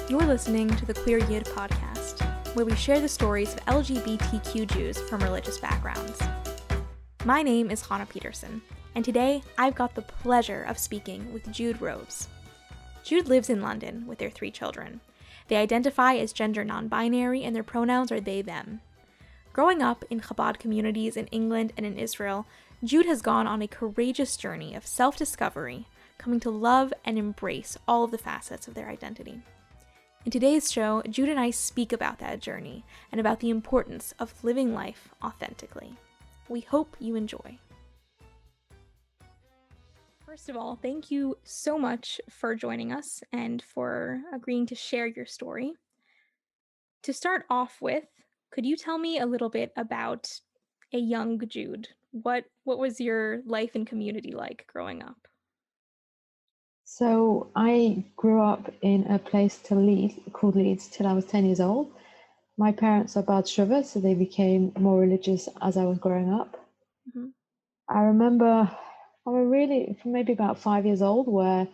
You're listening to the Queer Yid podcast, where we share the stories of LGBTQ Jews from religious backgrounds. My name is Hannah Peterson, and today I've got the pleasure of speaking with Jude Rose. Jude lives in London with their 3 children. They identify as gender non-binary and their pronouns are they, them. Growing up in Chabad communities in England and in Israel, Jude has gone on a courageous journey of self-discovery, coming to love and embrace all of the facets of their identity. In today's show, Jude and I speak about that journey and about the importance of living life authentically. We hope you enjoy. First of all, thank you so much for joining us and for agreeing to share your story. To start off with, could you tell me a little bit about a young Jude? What was your life and community like growing up? So I grew up in a place called Leeds till I was 10 years old. My parents are Bad Shuvah, so they became more religious as I was growing up. Mm-hmm. I remember from maybe about 5 years old where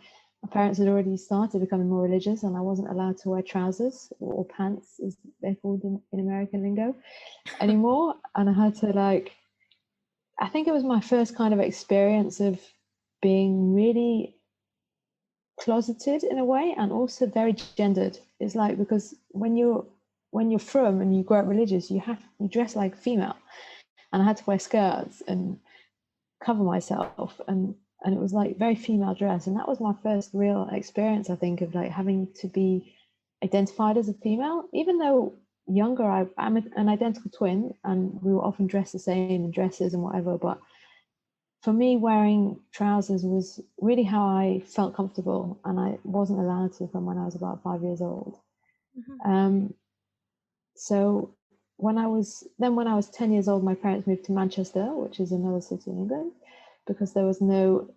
my parents had already started becoming more religious and I wasn't allowed to wear trousers or pants, as they're called in American lingo, anymore. And I had to I think it was my first kind of experience of being really closeted in a way and also very gendered. It's like, because when you're from and you grow up religious, you dress like female, and I had to wear skirts and cover myself, and it was like very female dress, and that was my first real experience, I think, of like having to be identified as a female. Even though younger, I'm an identical twin and we were often dressed the same in dresses and whatever, but for me, wearing trousers was really how I felt comfortable, and I wasn't allowed to from when I was about 5 years old. Mm-hmm. So when I was 10 years old, my parents moved to Manchester, which is another city in England, because there was no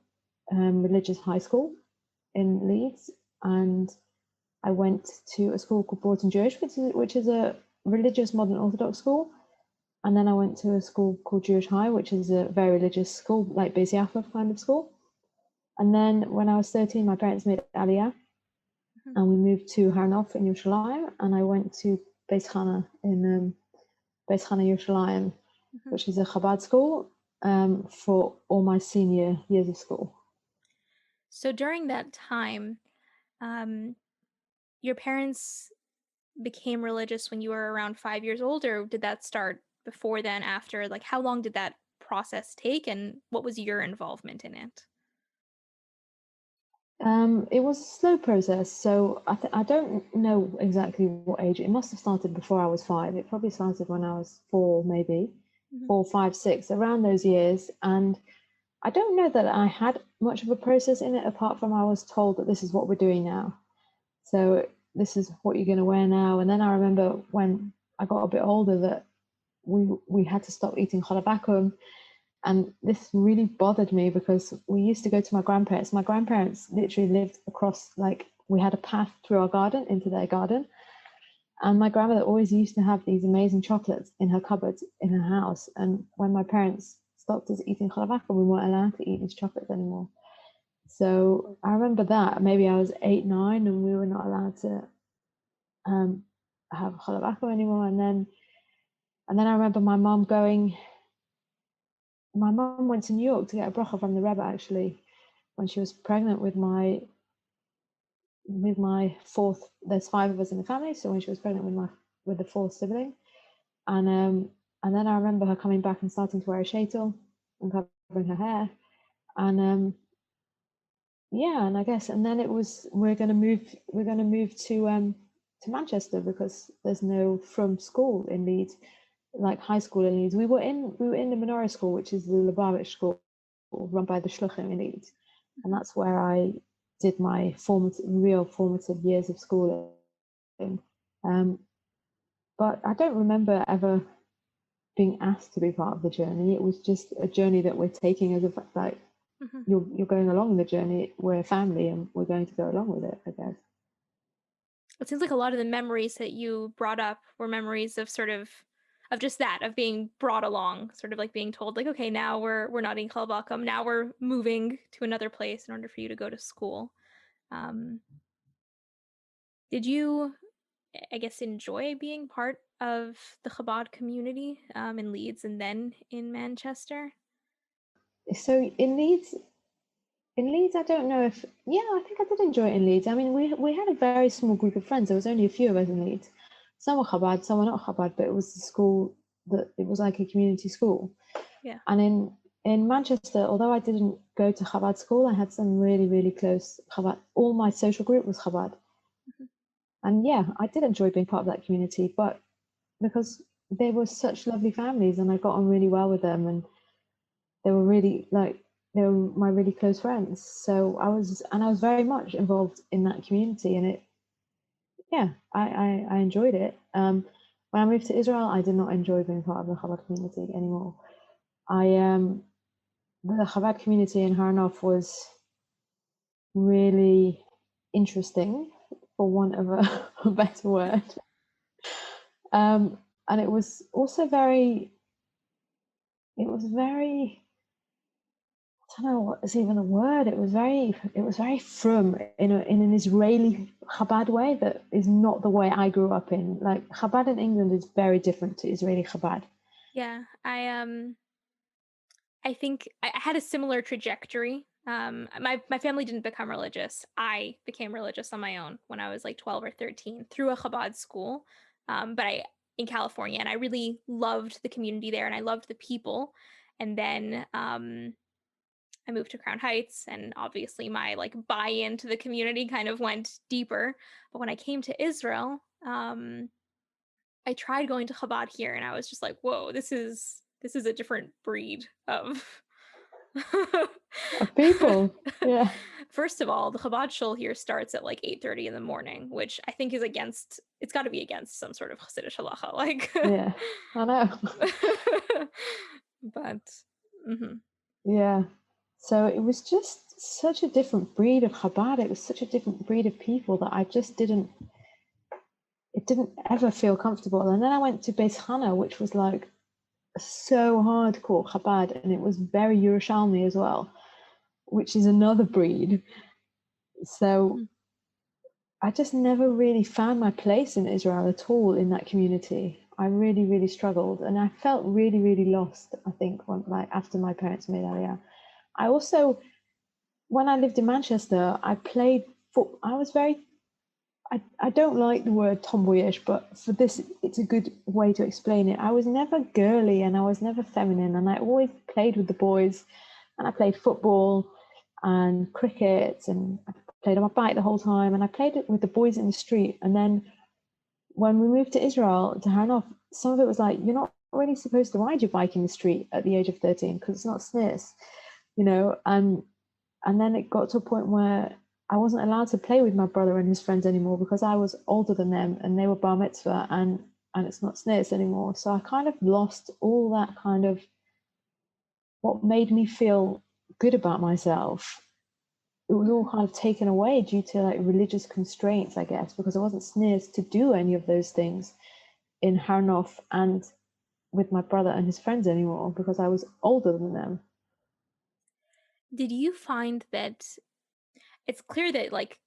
religious high school in Leeds, and I went to a school called Broughton Jewish, which is a religious modern Orthodox school. And then I went to a school called Jewish High, which is a very religious school, like Beis Yaakov kind of school. And then when I was 13, my parents made Aliyah, and we moved to Har Nof in Yerushalayim, and I went to Beis Chana in Beis Chana Yerushalayim, which is a Chabad school, for all my senior years of school. So during that time, your parents became religious when you were around 5 years old, or did that start before then, after? Like, how long did that process take, and what was your involvement in it? It was a slow process, so I don't know exactly what age. It must have started before I was 5. It probably started when I was 4, maybe 4, 5, 6, around those years. And I don't know that I had much of a process in it, apart from I was told that this is what we're doing now. So this is what you're going to wear now. And then I remember when I got a bit older that we had to stop eating cholabakum. And this really bothered me because we used to go to my grandparents. My grandparents literally lived across, we had a path through our garden into their garden. And my grandmother always used to have these amazing chocolates in her cupboard in her house. And when my parents stopped us eating cholabakum, we weren't allowed to eat these chocolates anymore. So I remember that maybe I was 8, 9, and we were not allowed to have cholabakum anymore. And then I remember my mom went to New York to get a bracha from the Rebbe, actually, when she was pregnant with my 4th. There's 5 of us in the family, so when she was pregnant with the 4th sibling, and then I remember her coming back and starting to wear a sheitel and covering her hair, and and I guess, and then it was we're going to move to Manchester because there's no from school in Leeds, like high school in Leeds. We were in the Menorah school, which is the Lubavitch school run by the Shluchim in Leeds, and that's where I did my real formative years of schooling. But I don't remember ever being asked to be part of the journey. It was just a journey that we're taking as a fact, like you're going along the journey. We're a family and we're going to go along with it, I guess. It seems like a lot of the memories that you brought up were memories of just that, of being brought along, sort of like being told, like, okay, now we're not in Kalbakum, now we're moving to another place in order for you to go to school. Did you, I guess, enjoy being part of the Chabad community in Leeds and then in Manchester? So in Leeds, I don't know if, yeah, I think I did enjoy it in Leeds. I mean, we had a very small group of friends. There was only a few of us in Leeds. Some were Chabad, some were not Chabad, but it was the school that it was like a community school. Yeah. And in Manchester, although I didn't go to Chabad school, I had some really, really close Chabad. All my social group was Chabad. Mhm. And yeah, I did enjoy being part of that community, but because they were such lovely families and I got on really well with them and they were really like they were my really close friends. So I was very much involved in that community and it yeah, I enjoyed it. When I moved to Israel, I did not enjoy being part of the Chabad community anymore. I The Chabad community in Harnof was really interesting, for want of a better word. And it was also it was very, I don't know what is even the word. It was very frum in an Israeli Chabad way that is not the way I grew up in. Like Chabad in England is very different to Israeli Chabad. Yeah, I think I had a similar trajectory. My family didn't become religious. I became religious on my own when I was like 12 or 13 through a Chabad school. But I in California, and I really loved the community there, and I loved the people. And then I moved to Crown Heights, and obviously my like buy-in to the community kind of went deeper. But when I came to Israel, I tried going to Chabad here, and I was just like, "Whoa, this is a different breed of." Of people, yeah, First of all, the Chabad shul here starts at like 8:30 in the morning, which I think is against. It's got to be against some sort of Hasidic halacha, like. yeah, I know. But mhm. Yeah. So it was just such a different breed of Chabad. It was such a different breed of people that I just it didn't ever feel comfortable. And then I went to Beis Hana, which was like so hardcore Chabad, and it was very Yerushalmi as well, which is another breed. So Mhm. I just never really found my place in Israel at all in that community. I really, really struggled, and I felt really, really lost. I think like after my parents made Aliyah, I also when I lived in Manchester, I played foot. I was very. I don't like the word tomboyish, but for this, it's a good way to explain it. I was never girly and I was never feminine, and I always played with the boys, and I played football and cricket, and I played on my bike the whole time, and I played it with the boys in the street. And then when we moved to Israel to Hanoff, some of it was like, you're not really supposed to ride your bike in the street at the age of 13 because it's not SNIS, you know, and then it got to a point where I wasn't allowed to play with my brother and his friends anymore because I was older than them and they were bar mitzvah and it's not SNIS anymore. So I kind of lost all that kind of what made me feel good about myself. It was all Mhm. kind of taken away due to like religious constraints, I guess, because I wasn't SNIS to do any of those things in Harnoff and with my brother and his friends anymore because I was older than them. Did you find that it's clear that like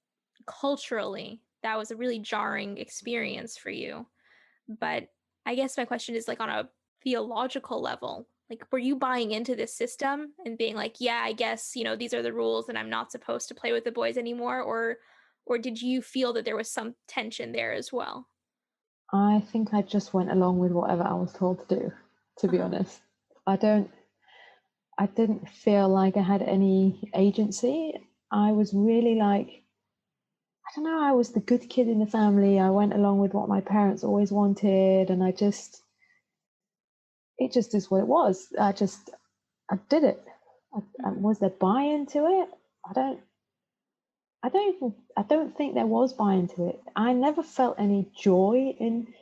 culturally that was a really jarring experience for you? But I guess my question is like on a theological level, like were you buying into this system and being like, yeah, I guess, these are the rules and I'm not supposed to play with the boys anymore, or did you feel that there was some tension there as well? I think I just went along with whatever I was told to do, to be Uh-huh. honest. I don't I didn't feel like I had any agency. I was really like, I don't know, I was the good kid in the family. I went along with what my parents always wanted, and it just is what it was. I did it. Mhm. Was there buy into it? I don't, I don't think there was buy into it. I never felt any joy in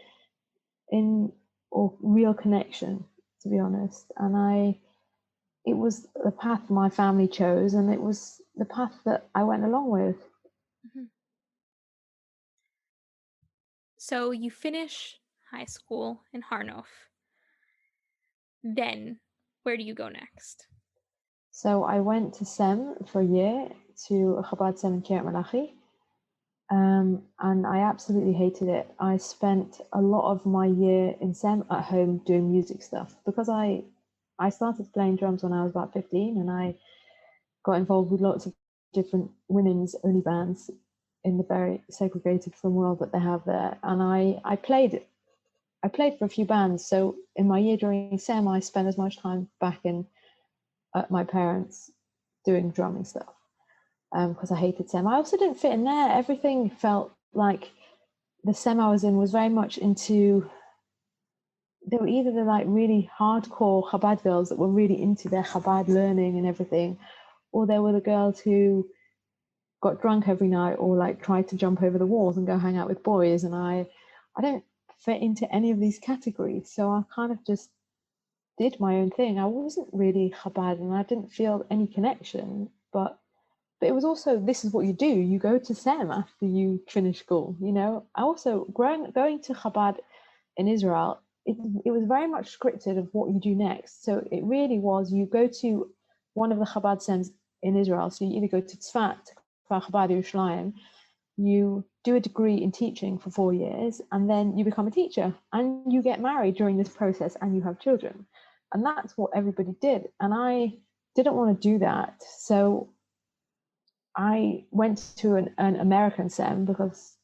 or real connection, to be honest. It was the path my family chose, and it was the path that I went along with. Mhm. So you finish high school in Harnof. Then where do you go next? So I went to SEM for a year to Chabad SEM in Kiryat Malachi. And I absolutely hated it. I spent a lot of my year in SEM at home doing music stuff because I started playing drums when I was about 15, and I got involved with lots of different women's only bands in the very segregated film world that they have there. And I played for a few bands. So in my year during SEM, I spent as much time back at my parents doing drumming stuff because I hated SEM. I also didn't fit in there. Everything felt like the SEM I was in was very much into. They were either the like really hardcore Chabad girls that were really into their Chabad learning and everything, or there were the girls who got drunk every night or like tried to jump over the walls and go hang out with boys. And I don't fit into any of these categories, so I kind of just did my own thing. I wasn't really Chabad and I didn't feel any connection, but it was also, this is what you do. You go to SEM after you finish school, you know. I also, going to Chabad in Israel, it was very much scripted of what you do next. So it really was, you go to one of the Chabad SEMs in Israel. So you either go to Tzfat, Kfar Chabad Yerushalayim, you do a degree in teaching for 4 years, and then you become a teacher and you get married during this process and you have children. And that's what everybody did. And I didn't want to do that. So I went to an American SEM because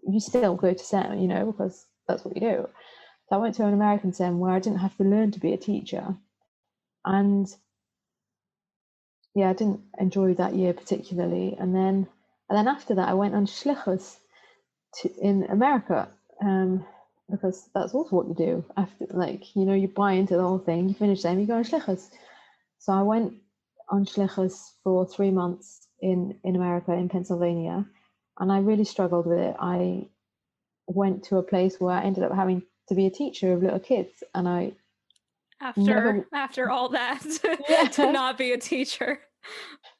you still go to SEM, you know, because that's what you do. So I went to an American SEM where I didn't have to learn to be a teacher. And yeah, I didn't enjoy that year particularly. And then after that, I went on shlichus in America because that's also what you do after, like, you know, you buy into the whole thing, you finish them, you go on shlichus. So I went on shlichus for 3 months in America, in Pennsylvania, and I really struggled with it. I went to a place where I ended up having to be a teacher of little kids, and I after all that yeah, to not be a teacher.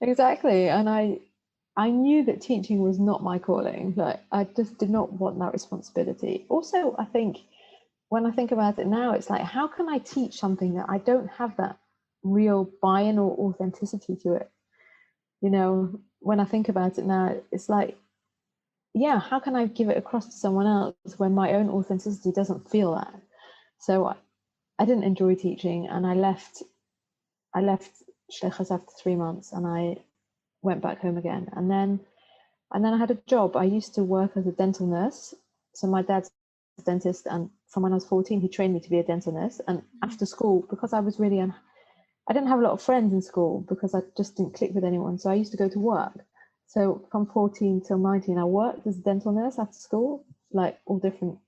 exactly. And I knew that teaching was not my calling. Like, I just did not want that responsibility. Also, I think when I think about it now, it's like, how can I teach something that I don't have that real buy-in or authenticity to it? You know, when I think about it now, it's like, yeah, how can I give it across to someone else when my own authenticity doesn't feel that? So I didn't enjoy teaching, and I left Shlichus after 3 months, and I went back home again. And then I had a job. I used to work as a dental nurse. So my dad's a dentist, and from when I was 14, he trained me to be a dental nurse. And after school, because I was really I didn't have a lot of friends in school because I just didn't click with anyone. So I used to go to work. So from 14 till 19, I worked as a dental nurse after school, like all different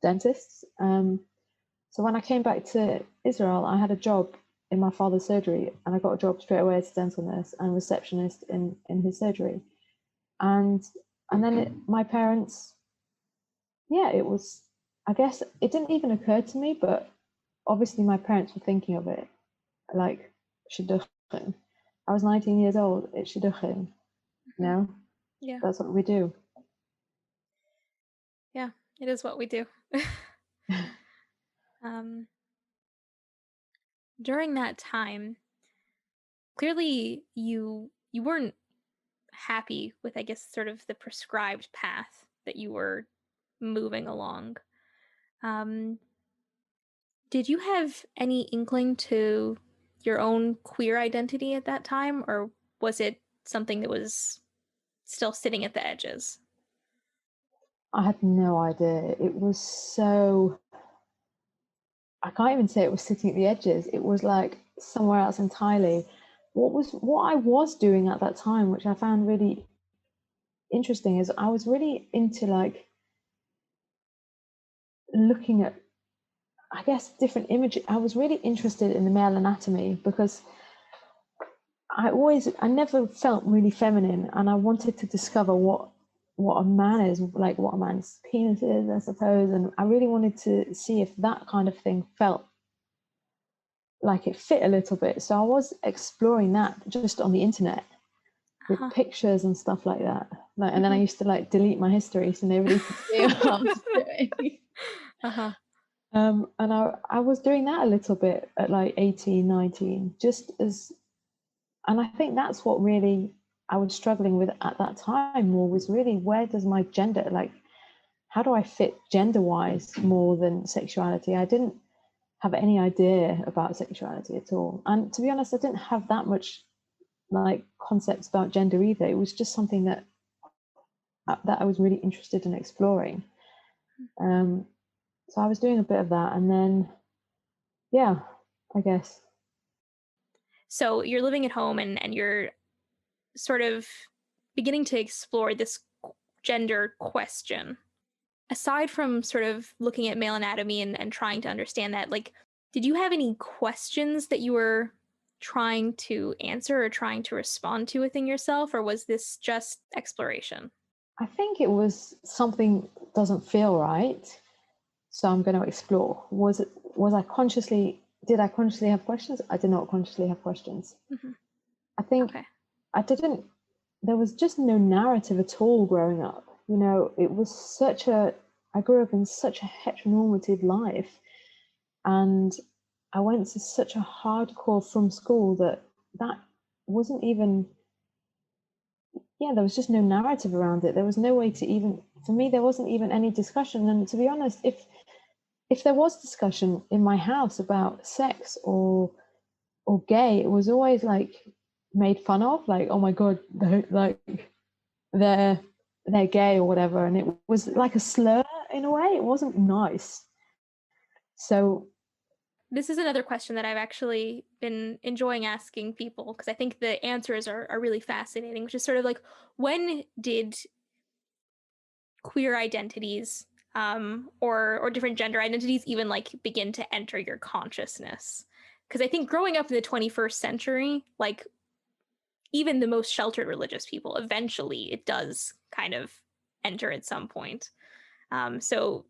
dentists. So when I came back to Israel, I had a job in my father's surgery, and I got a job straight away as a dental nurse and receptionist in his surgery. And then my parents, yeah, it was, I guess it didn't even occur to me, but obviously my parents were thinking of it, like, shidduchim. I was 19 years old, it's shidduchim, you know? Yeah. That's what we do. Yeah, it is what we do. During that time, clearly you weren't happy with, I guess, sort of the prescribed path that you were moving along. Did you have any inkling to your own queer identity at that time, or was it something that was still sitting at the edges? I had no idea. It was so, I can't even say it was sitting at the edges. It was like somewhere else entirely. What I was doing at that time, which I found really interesting, is I was really into like looking at, I guess, different images. I was really interested in the male anatomy because I never felt really feminine, and I wanted to discover what a man is, like what a man's penis is, I suppose. And I really wanted to see if that kind of thing felt like it fit a little bit. So I was exploring that just on the internet with pictures and stuff like that. Like, and then I used to like delete my history so nobody could see what I was doing. And I was doing that a little bit at like 18, 19, just as, and I think that's what really I was struggling with at that time more was really, where does my gender, like, how do I fit gender-wise more than sexuality? I didn't have any idea about sexuality at all. And to be honest, I didn't have that much like concepts about gender either. It was just something that I was really interested in exploring. So I was doing a bit of that, and then, yeah, I guess. So you're living at home and you're sort of beginning to explore this gender question. Aside from sort of looking at male anatomy and trying to understand that, like, did you have any questions that you were trying to answer or trying to respond to within yourself, or was this just exploration? I think it was something doesn't feel right, so I'm going to explore. Did I consciously have questions? I did not consciously have questions. Mm-hmm. I think Okay. there was just no narrative at all growing up. You know, I grew up in such a heteronormative life, and I went to such a hardcore from school that wasn't even, there was just no narrative around it. There was no way to even, for me, there wasn't even any discussion. And to be honest, if there was discussion in my house about sex or gay, it was always like made fun of, like, oh my god, they're gay or whatever, and it was like a slur in a way. It wasn't nice. So This is another question that I've actually been enjoying asking people, because I think the answers are really fascinating, which is sort of like, when did queer identities or different gender identities even like begin to enter your consciousness? Because I think growing up in the 21st century, like, even the most sheltered religious people, eventually it does kind of enter at some point. So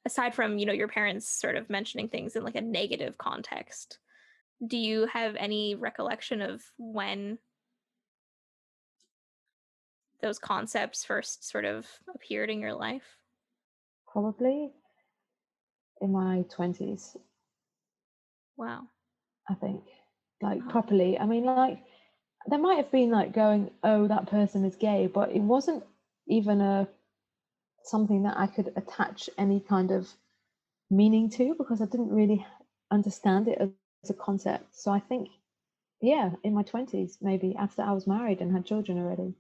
aside from, your parents sort of mentioning things in like a negative context, do you have any recollection of when those concepts first sort of appeared in your life? probably in my 20s, Wow. I think, like, Uh-huh. properly. I mean, like, there might have been like going, oh, that person is gay, but it wasn't even something that I could attach any kind of meaning to, because I didn't really understand it as a concept. So I think, yeah, in my 20s, maybe after I was married and had children already.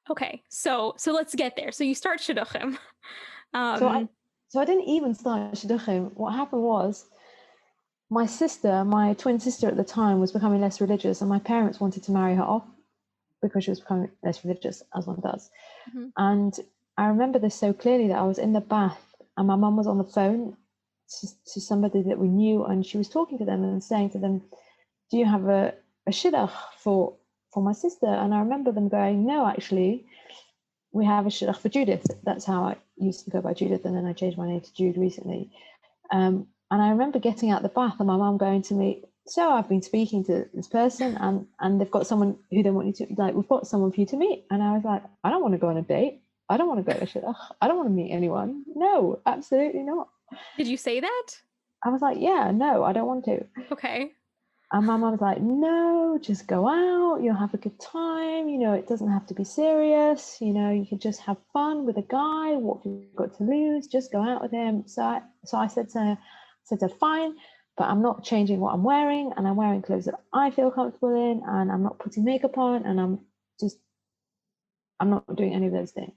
Okay, so let's get there. So you start shidduchim. So I didn't even start shidduchim. What happened was, my twin sister at the time, was becoming less religious, and my parents wanted to marry her off because she was becoming less religious, as one does. Mhm. And I remember this so clearly, that I was in the bath and my mum was on the phone to somebody that we knew, and she was talking to them and saying to them, do you have a shidduch for my sister? And I remember them going, no, actually, we have a shidduch for Judith. That's how I used to go by Judith, and then I changed my name to Jude recently. And I remember getting out the bath and my mum going to me, so I've been speaking to this person, and they've got someone who they want you to, like, we've got someone for you to meet. And I was like, I don't want to go on a date. I don't want to go to shidduch. I don't want to meet anyone. No, absolutely not. Did you say that? I was like, yeah, no, I don't want to. Okay. And my mum was like, no, just go out. You'll have a good time. You know, it doesn't have to be serious. You know, you can just have fun with a guy. What have you got to lose? Just go out with him. So I said to her, fine, but I'm not changing what I'm wearing, and I'm wearing clothes that I feel comfortable in, and I'm not putting makeup on, and I'm not doing any of those things.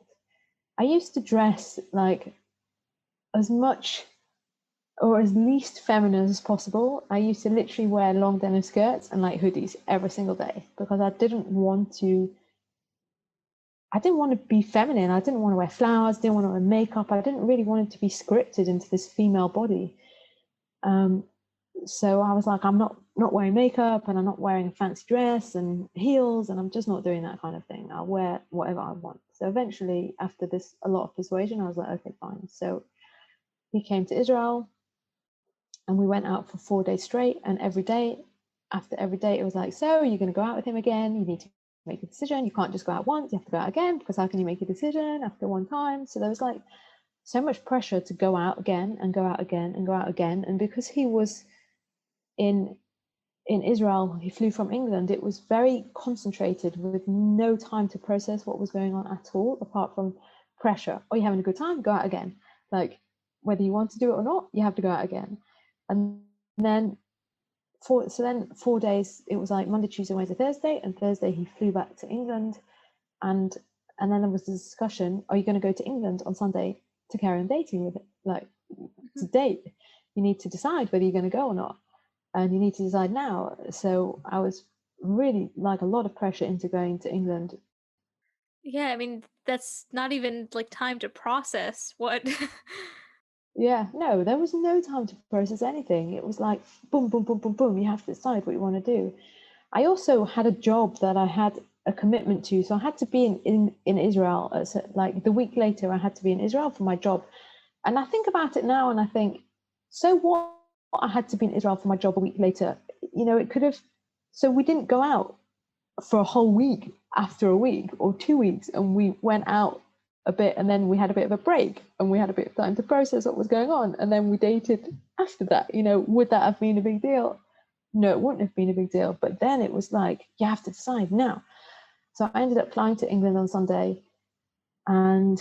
I used to dress like as much or as least feminine as possible. I used to literally wear long denim skirts and like hoodies every single day, because I didn't want to be feminine. I didn't want to wear flowers, didn't want to wear makeup. I didn't really want it to be scripted into this female body. So I was like, I'm not wearing makeup, and I'm not wearing a fancy dress and heels, and I'm just not doing that kind of thing. I'll wear whatever I want. So eventually, after this, a lot of persuasion, I was like, okay, fine. So he came to Israel, and we went out for 4 days straight. And after every day, it was like, so you're going to go out with him again? You need to make a decision. You can't just go out once. You have to go out again, because how can you make a decision after one time? So there was like so much pressure to go out again and go out again and go out again. And because he was in in Israel, he flew from England, it was very concentrated with no time to process what was going on at all, apart from pressure. Oh, you're having a good time? Go out again. Like, whether you want to do it or not, you have to go out again. And then 4 days, it was like Monday, Tuesday, Wednesday, Thursday, and Thursday he flew back to England. And then there was the discussion, are you going to go to England on Sunday to carry on dating with it? Like, to date, you need to decide whether you're going to go or not. And you need to decide now. So I was really like a lot of pressure into going to England. Yeah, I mean, that's not even like time to process what. Yeah, no, there was no time to process anything. It was like boom, boom, boom, boom, boom. You have to decide what you want to do. I also had a job that I had a commitment to. So I had to be in Israel. Like the week later, I had to be in Israel for my job. And I think about it now and I think, so what? I had to be in Israel for my job a week later. It could have. So we didn't go out for a whole week after a week or 2 weeks, and we went out a bit, and then we had a bit of a break, and we had a bit of time to process what was going on, and then we dated after that. Would that have been a big deal? No, it wouldn't have been a big deal. But then it was like, you have to decide now. So I ended up flying to England on Sunday, and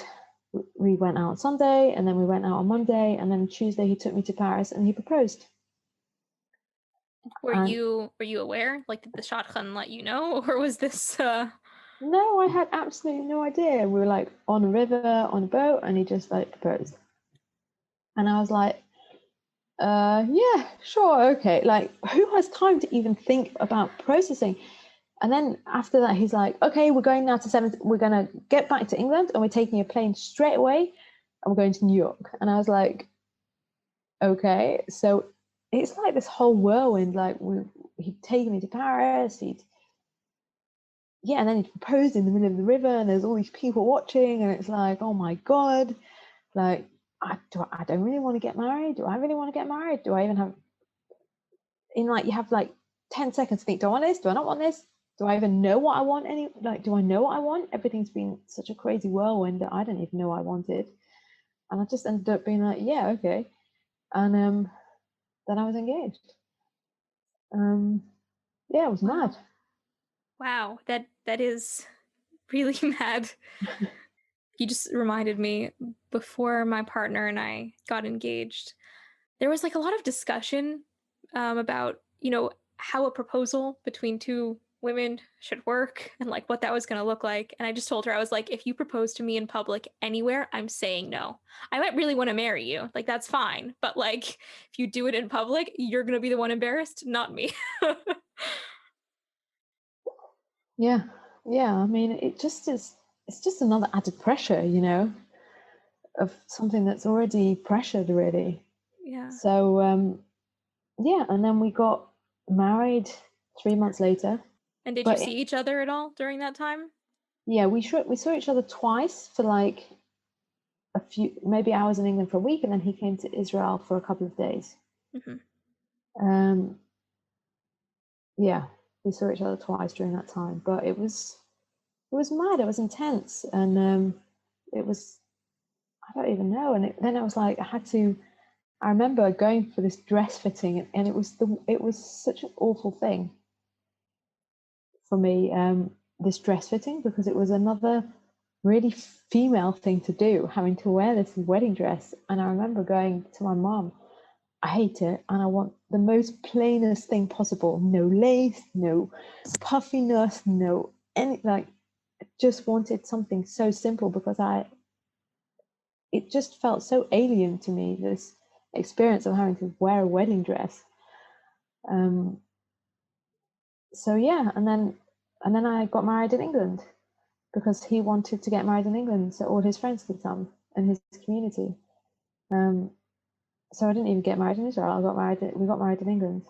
we went out on Sunday, and then we went out on Monday, and then Tuesday he took me to Paris and he proposed. Were And you aware? Like, did the shotgun let you know, or was this? no, I had absolutely no idea. We were like on a river, on a boat, and he just like proposed. And I was like, yeah, sure, okay. Like, who has time to even think about processing? And then after that, he's like, okay, we're going now to 7th. We're going to get back to England and we're taking a plane straight away and we're going to New York. And I was like, okay. So it's like this whole whirlwind. Like, he'd taken me to Paris. And then he proposed in the middle of the river and there's all these people watching. And it's like, oh my God, like, I don't really want to get married. Do I really want to get married? Do I even have, you have like 10 seconds to think, do I want this? Do I not want this? Do I even know what I want? Do I know what I want? Everything's been such a crazy whirlwind that I don't even know what I wanted. And I just ended up being like, yeah, okay. And then I was engaged. Yeah, it was mad. Wow, that is really mad. You just reminded me, before my partner and I got engaged, there was like a lot of discussion about, how a proposal between two women should work and like what that was going to look like. And I just told her, I was like, if you propose to me in public anywhere, I'm saying no. I might really want to marry you. Like, that's fine. But like, if you do it in public, you're going to be the one embarrassed, not me. Yeah, yeah. I mean, it just is. It's just another added pressure, of something that's already pressured, really. Yeah. So yeah, and then we got married 3 months later. And did you But see each other at all during that time? yeah, we saw each other twice for like a few. Maybe I was in England for a week, and then he came to Israel for a couple of days. Hmm. Um, yeah, we saw each other twice during that time, but it was mad. It was intense, and it was, I don't even know. And then I was like, I remember going for this dress fitting, and it was such an awful thing for me, this dress fitting, because it was another really female thing to do, having to wear this wedding dress. And I remember going to my mom, I hate it, and I want the most plainest thing possible. No lace, no puffiness, no any, like, I just wanted something so simple, because it just felt so alien to me, this experience of having to wear a wedding dress. So yeah, and then I got married in England, because he wanted to get married in England so all his friends could come and his community. So I didn't even get married in Israel. We got married in England.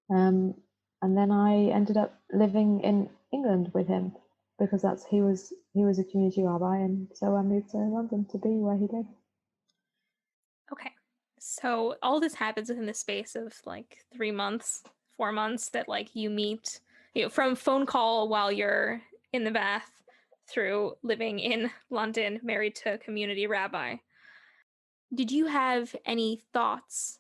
And then I ended up living in England with him, because he was a community rabbi, and so I moved to London to be where he lived. Okay. So all this happens within the space of like 3 months, 4 months, that like you meet, from phone call while you're in the bath through living in London, married to a community rabbi. Did you have any thoughts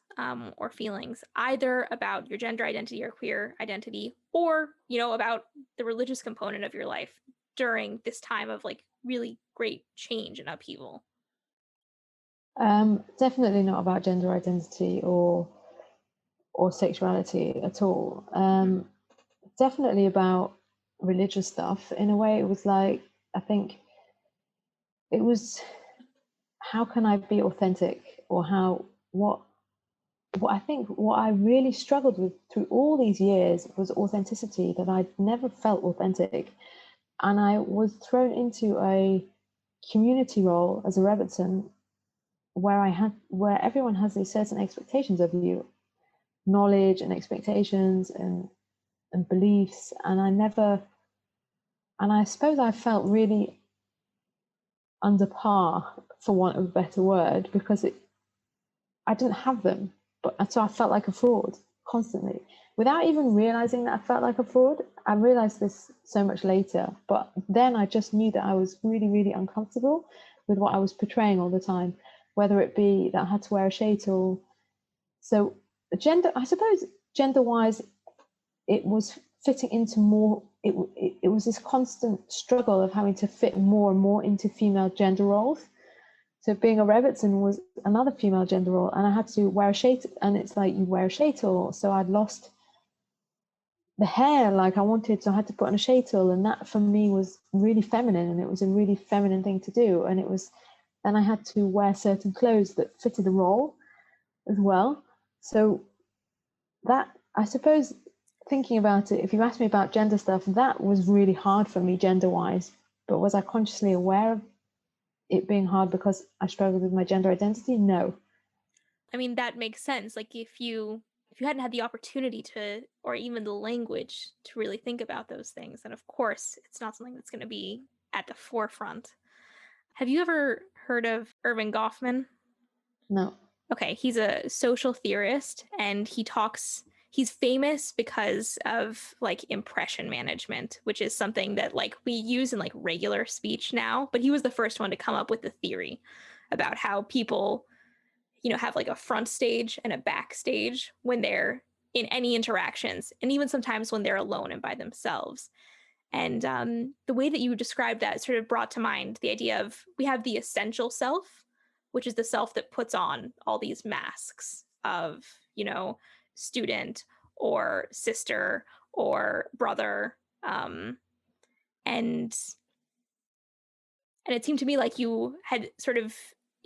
or feelings either about your gender identity or queer identity, or, about the religious component of your life during this time of like really great change and upheaval? Definitely not about gender identity or sexuality at all. Definitely about religious stuff. In a way, it was like, I think it was, how can I be authentic, or what I think what I really struggled with through all these years was authenticity, that I'd never felt authentic. And I was thrown into a community role as a Rebbetzin where everyone has these certain expectations of you, knowledge and expectations and beliefs, and I suppose I felt really under par, for want of a better word, because I didn't have them, but so I felt like a fraud constantly, without even realizing that I felt like a fraud. I realized this so much later, but then I just knew that I was really, really uncomfortable with what I was portraying all the time, whether it be that I had to wear a shaitel. So I suppose gender-wise, it was fitting into more. It was this constant struggle of having to fit more and more into female gender roles. So being a Rebbetzin was another female gender role, and I had to wear a shaitel, and it's like you wear a shaitel. So I'd lost the hair like I wanted, so I had to put on a shaitel, and that for me was really feminine, and it was a really feminine thing to do. And it was, then I had to wear certain clothes that fitted the role as well. So that, I suppose, thinking about it, if you ask me about gender stuff, that was really hard for me gender wise. But was I consciously aware of it being hard because I struggled with my gender identity? No. I mean, that makes sense. Like if you hadn't had the opportunity to, or even the language to really think about those things, then of course it's not something that's going to be at the forefront. Have you ever heard of Irving Goffman? No. Okay, he's a social theorist, and he's famous because of like impression management, which is something that like we use in like regular speech now, but he was the first one to come up with the theory about how people, have like a front stage and a backstage when they're in any interactions, and even sometimes when they're alone and by themselves. And the way that you described that sort of brought to mind the idea of we have the essential self, which is the self that puts on all these masks of, student or sister or brother. And it seemed to me like you had sort of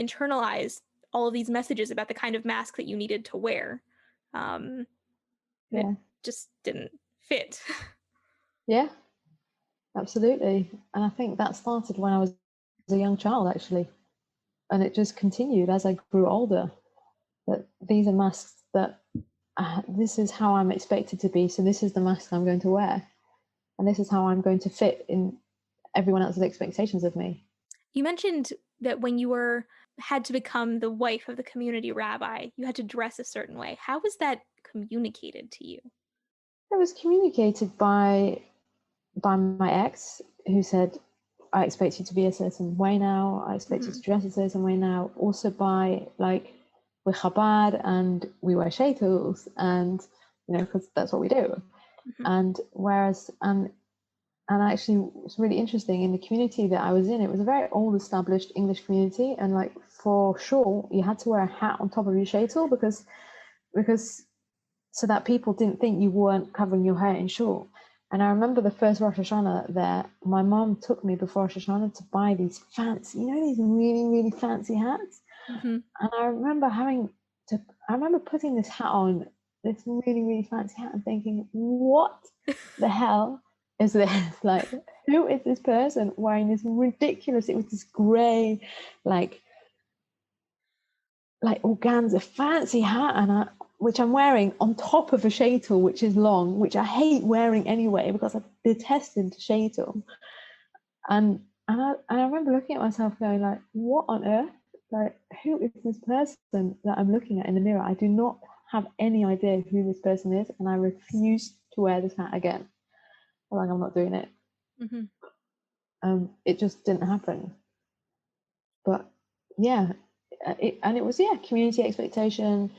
internalized all of these messages about the kind of mask that you needed to wear. And it Yeah. just didn't fit. Yeah, absolutely. And I think that started when I was a young child, actually. And it just continued as I grew older, that these are masks that this is how I'm expected to be. So this is the mask I'm going to wear. And this is how I'm going to fit in everyone else's expectations of me. You mentioned that when you had to become the wife of the community rabbi, you had to dress a certain way. How was that communicated to you? It was communicated by my ex, who said, I expect you to be a certain way now. I expect you to dress a certain way now. Also by like, we're Chabad and we wear shaitels, and because that's what we do. And whereas and actually it's really interesting, in the community that I was in, it was a very old established English community, and like for sure you had to wear a hat on top of your shaitel because so that people didn't think you weren't covering your hair in shul. And I remember the first Rosh Hashanah there, my mom took me before Rosh Hashanah to buy these fancy, these really, really fancy hats. Mm-hmm. And I remember putting this hat on, this really, really fancy hat, and thinking, what the hell is this? Like, who is this person wearing this ridiculous, it was this grey, like organza fancy hat, and which I'm wearing on top of a shaitel, which is long, which I hate wearing anyway because I detested the shaitel. And I remember looking at myself going like, what on earth? Like, who is this person that I'm looking at in the mirror? I do not have any idea who this person is, and I refuse to wear this hat again. Like, I'm not doing it. Mm-hmm. It just didn't happen. But yeah, and it was, yeah, community expectation,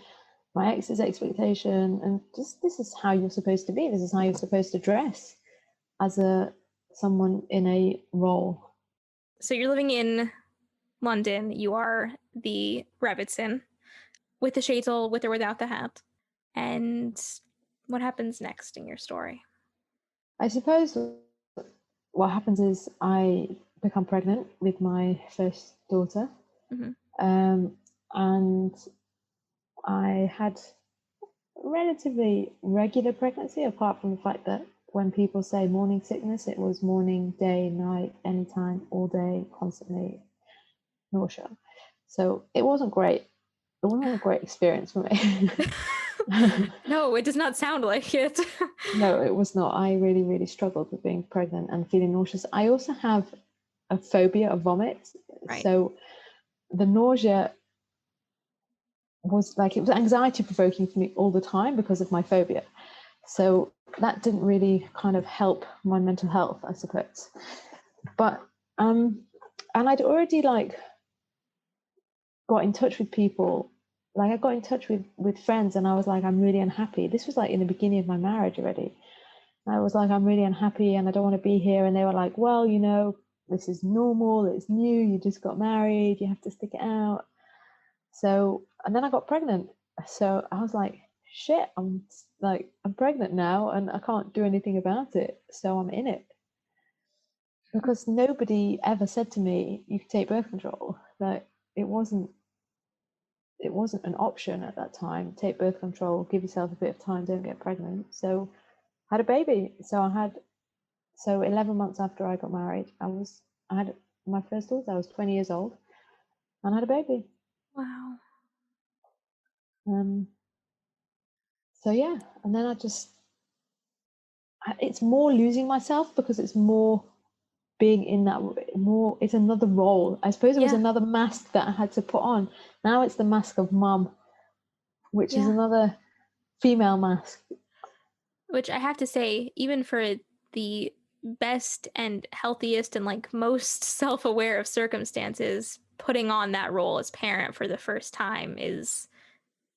my ex's expectation, and just this is how you're supposed to be. This is how you're supposed to dress as someone in a role. So you're living in London. You are the Rebbetzin with the shaitel, with or without the hat. And what happens next in your story? I suppose what happens is I become pregnant with my first daughter, and I had relatively regular pregnancy, apart from the fact that when people say morning sickness, it was morning, day, night, anytime, all day, constantly, nausea. So it wasn't great. It wasn't a great experience for me. No, it does not sound like it. No, it was not. I really, really struggled with being pregnant and feeling nauseous. I also have a phobia of vomit. Right. So the nausea was like, it was anxiety provoking for me all the time because of my phobia. So that didn't really kind of help my mental health, I suppose. But and I'd already like got in touch with people. Like I got in touch with friends, and I was like, I'm really unhappy. This was like in the beginning of my marriage already. I was like, I'm really unhappy and I don't want to be here. And they were like, well, you know, this is normal, it's new, you just got married, you have to stick it out. So, and then I got pregnant. So I was like, shit, I'm pregnant now and I can't do anything about it. So I'm in it. Because nobody ever said to me, you can take birth control. Like it wasn't an option at that time. Take birth control, give yourself a bit of time, don't get pregnant. So I had a baby. So 11 months after I got married, I had my first daughter. I was 20 years old and I had a baby. Wow. So yeah, and then it's more losing myself because it's more being in that more, it's another role. I suppose it was another mask that I had to put on. Now it's the mask of mum, which is another female mask. Which I have to say, even for the best and healthiest and like most self-aware of circumstances, putting on that role as parent for the first time is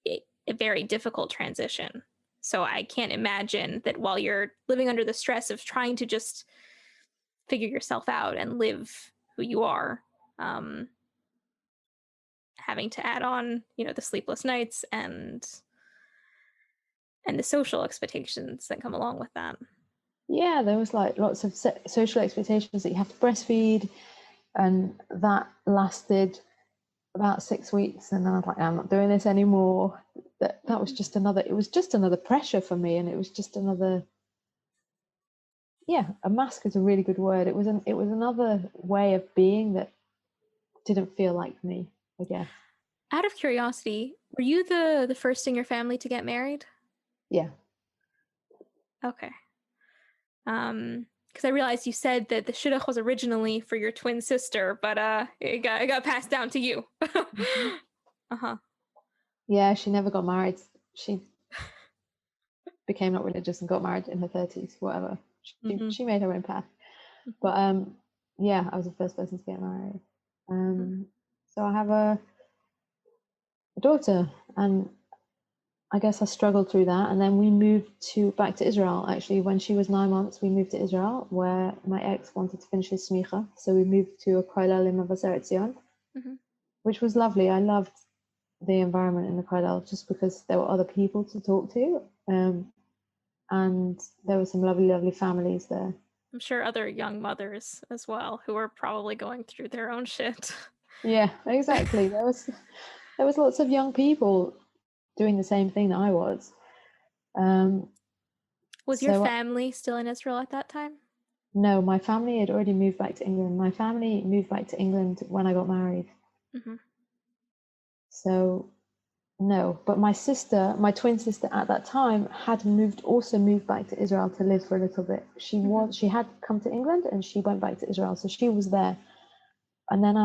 a very difficult transition. So I can't imagine that while you're living under the stress of trying to just figure yourself out and live who you are, having to add on, the sleepless nights and the social expectations that come along with that. Yeah, there was like lots of social expectations that you have to breastfeed, and that lasted about 6 weeks, and then I was like, I'm not doing this anymore. That was just another pressure for me, and it was just another, a mask is a really good word. It was another way of being that didn't feel like me, I guess. Out of curiosity, were you the first in your family to get married? Yeah. Okay. Because I realized you said that the shidduch was originally for your twin sister, but it got passed down to you. Uh-huh. Yeah, she never got married. She became not religious and got married in her 30s, whatever. She made her own path. But yeah, I was the first person to get married. So I have a daughter, and I guess I struggled through that. And then we moved back to Israel. Actually, when she was 9 months, we moved to Israel, where my ex wanted to finish his smicha. So we moved to a kollel in Mavaseret Zion, which was lovely. I loved the environment in the kollel just because there were other people to talk to. And there were some lovely, lovely families there. I'm sure other young mothers as well who are probably going through their own shit. Yeah, exactly. There was lots of young people doing the same thing that I was. Was your family still in Israel at that time? No, my family had already moved back to England. My family moved back to England when I got married. So no, but my twin sister at that time had also moved back to Israel to live for a little bit. She had come to England and she went back to Israel, so she was there. And then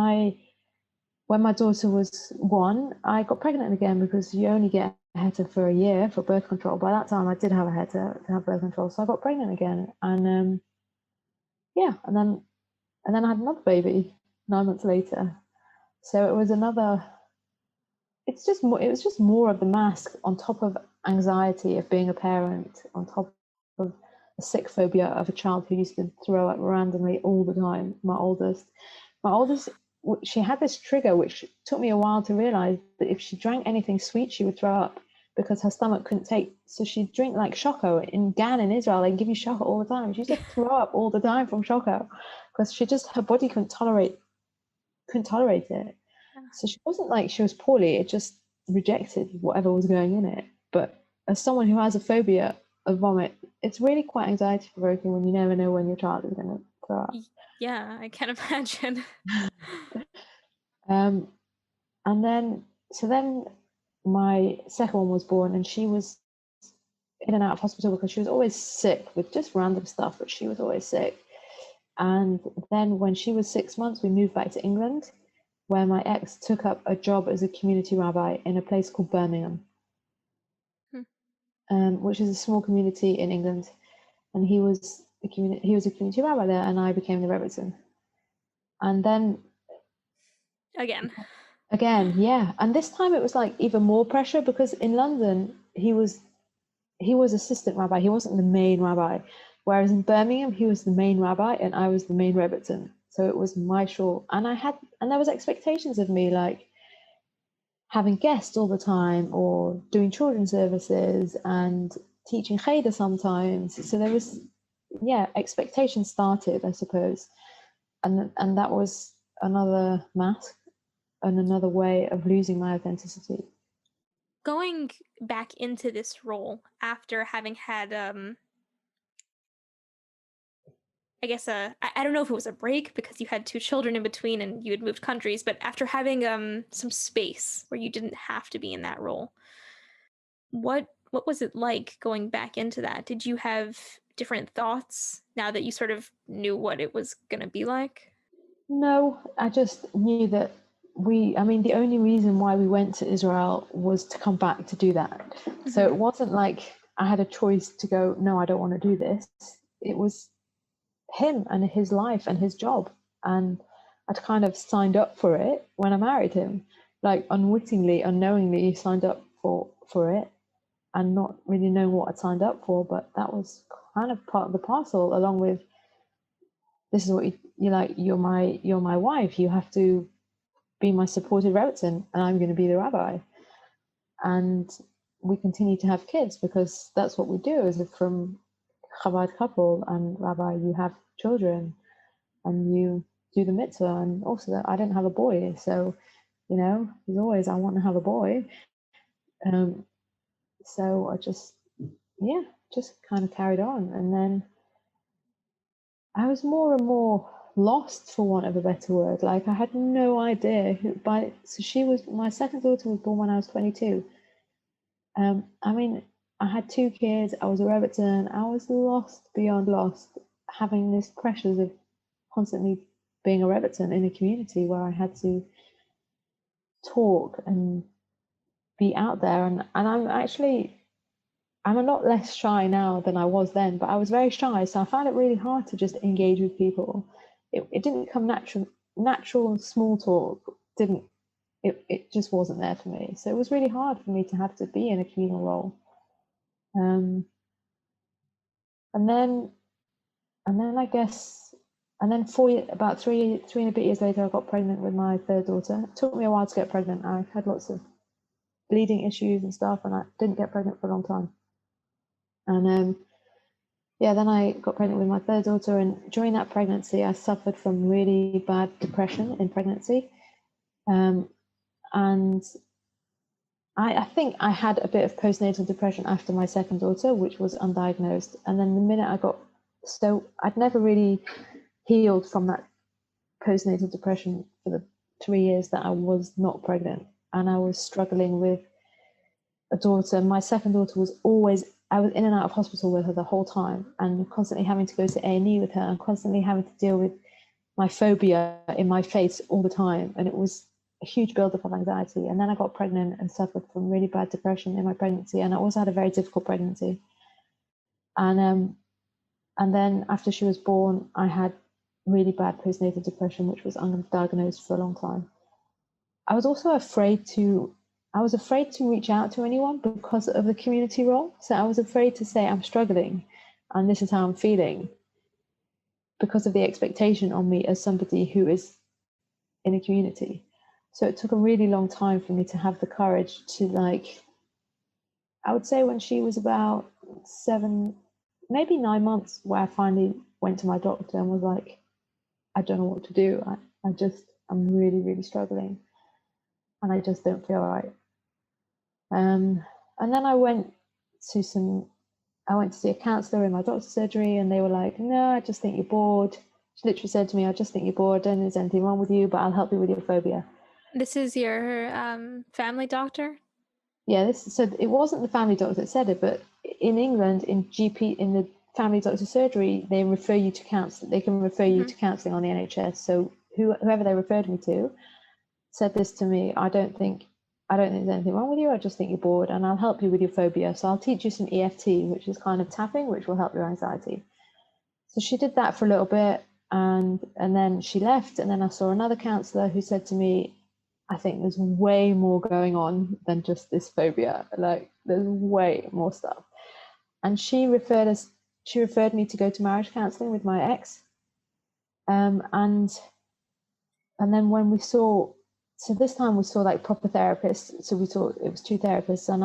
when my daughter was 1, I got pregnant again because you only get a heta for a year for birth control. By that time, I did have a heta to have birth control, so I got pregnant again, and and then I had another baby 9 months later. So it was another it was just more of the mask on top of anxiety of being a parent, on top of a sick phobia of a child who used to throw up randomly all the time. My oldest, she had this trigger which took me a while to realize that if she drank anything sweet, she would throw up because her stomach couldn't take. So she'd drink like Choco in Gan in Israel. They give you Choco all the time. She used to throw up all the time from Choco because her body couldn't tolerate it. So she wasn't like she was poorly, it just rejected whatever was going in it. But as someone who has a phobia of vomit, it's really quite anxiety provoking when you never know when your child is going to throw up. Yeah, I can imagine. And then my second one was born, and she was in and out of hospital because she was always sick with just random stuff, but she was always sick. And then when she was 6 months, we moved back to England, where my ex took up a job as a community rabbi in a place called Birmingham, which is a small community in England. And he was a community rabbi there, and I became the Rebbetzin. And then again, yeah. And this time it was like even more pressure because in London he was assistant rabbi. He wasn't the main rabbi. Whereas in Birmingham, he was the main rabbi and I was the main Rebbetzin. So it was my shul. And there was expectations of me, like having guests all the time or doing children's services and teaching Cheder sometimes. So there was, expectations started, I suppose. And that was another mask and another way of losing my authenticity. Going back into this role after having had, I guess I don't know if it was a break because you had two children in between and you had moved countries, but after having some space where you didn't have to be in that role, what was it like going back into that? Did you have different thoughts now that you sort of knew what it was going to be like? No, I just knew that the only reason why we went to Israel was to come back to do that. Mm-hmm. So it wasn't like I had a choice to go, no, I don't want to do this. It was him and his life and his job. And I'd kind of signed up for it when I married him, like unwittingly, unknowingly signed up for it and not really knowing what I'd signed up for. But that was kind of part of the parcel, along with, this is what you like, you're my wife, you have to be my supported Rebbetzin, and I'm going to be the rabbi. And we continue to have kids because that's what we do as from Chabad couple and rabbi. You have children and you do the mitzvah. And also I didn't have a boy, so as always I want to have a boy. So I just kind of carried on, and then I was more and more lost, for want of a better word. Like I had no idea so my second daughter was born when I was 22. I had two kids, I was a Rebbetzin, I was lost beyond lost, having this pressures of constantly being a Rebbetzin in a community where I had to talk and be out there. And I'm a lot less shy now than I was then, but I was very shy, so I found it really hard to just engage with people. It didn't come natural small talk it just wasn't there for me. So it was really hard for me to have to be in a communal role. And then about three and a bit years later, I got pregnant with my third daughter. It took me a while to get pregnant. I had lots of bleeding issues and stuff, and I didn't get pregnant for a long time. And then I got pregnant with my third daughter, and during that pregnancy, I suffered from really bad depression in pregnancy. And I think I had a bit of postnatal depression after my second daughter, which was undiagnosed. And then the minute I'd never really healed from that postnatal depression for the 3 years that I was not pregnant. And I was struggling with a daughter. My second daughter I was in and out of hospital with her the whole time, and constantly having to go to A&E with her, and constantly having to deal with my phobia in my face all the time. And it was a huge buildup of anxiety. And then I got pregnant and suffered from really bad depression in my pregnancy. And I also had a very difficult pregnancy. And then after she was born, I had really bad postnatal depression, which was undiagnosed for a long time. I was also afraid to I was afraid to reach out to anyone because of the community role. So I was afraid to say I'm struggling and this is how I'm feeling because of the expectation on me as somebody who is in a community. So it took a really long time for me to have the courage to, like, I would say when she was about 7, maybe 9 months, where I finally went to my doctor and was like, I don't know what to do. I'm really, really struggling and I just don't feel right. And then I went to see a counsellor in my doctor's surgery, and they were like, no, I just think you're bored. She literally said to me, I just think you're bored. I don't think there's anything wrong with you, but I'll help you with your phobia. This is your family doctor? Yeah, so it wasn't the family doctor that said it, but in England, in the family doctor's surgery, they refer you to counselling. They can refer you to counselling on the NHS. So whoever they referred me to said this to me, I don't think there's anything wrong with you. I just think you're bored, and I'll help you with your phobia. So I'll teach you some EFT, which is kind of tapping, which will help your anxiety. So she did that for a little bit, and then she left. And then I saw another counsellor who said to me, I think there's way more going on than just this phobia. Like, there's way more stuff. And she referred me to go to marriage counselling with my ex. And then when we saw, so this time we saw like proper therapists. So we saw, it was 2 therapists, and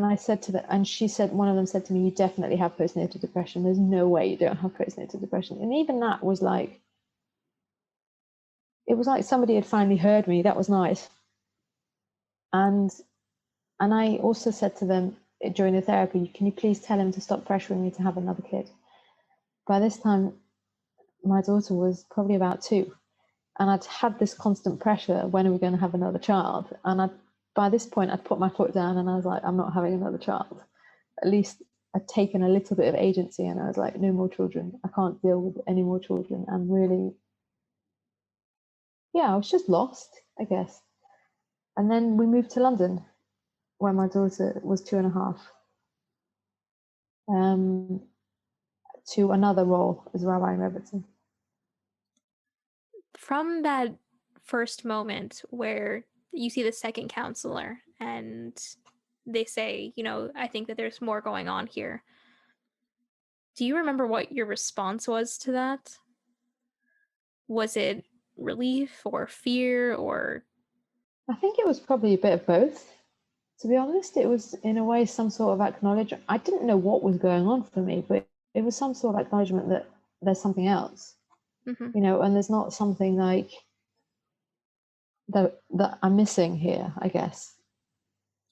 I said to them, and she said, one of them said to me, you definitely have postnatal depression. There's no way you don't have postnatal depression. And even that was like, it was like somebody had finally heard me. That was nice. And I also said to them during the therapy, can you please tell him to stop pressuring me to have another kid? By this time, my daughter was probably about 2. And I'd had this constant pressure, when are we going to have another child? And by this point, I'd put my foot down and I was like, I'm not having another child. At least I'd taken a little bit of agency, and I was like, no more children. I can't deal with any more children. And really, yeah, I was just lost, I guess. And then we moved to London when my daughter was 2.5, to another role as rabbi in Rebbetzin. From that first moment where you see the second counselor and they say, I think that there's more going on here, do you remember what your response was to that? Was it relief or fear or? I think it was probably a bit of both. To be honest, it was in a way some sort of acknowledgement. I didn't know what was going on for me, but it was some sort of acknowledgement that there's something else, and there's not something like that I'm missing here, I guess.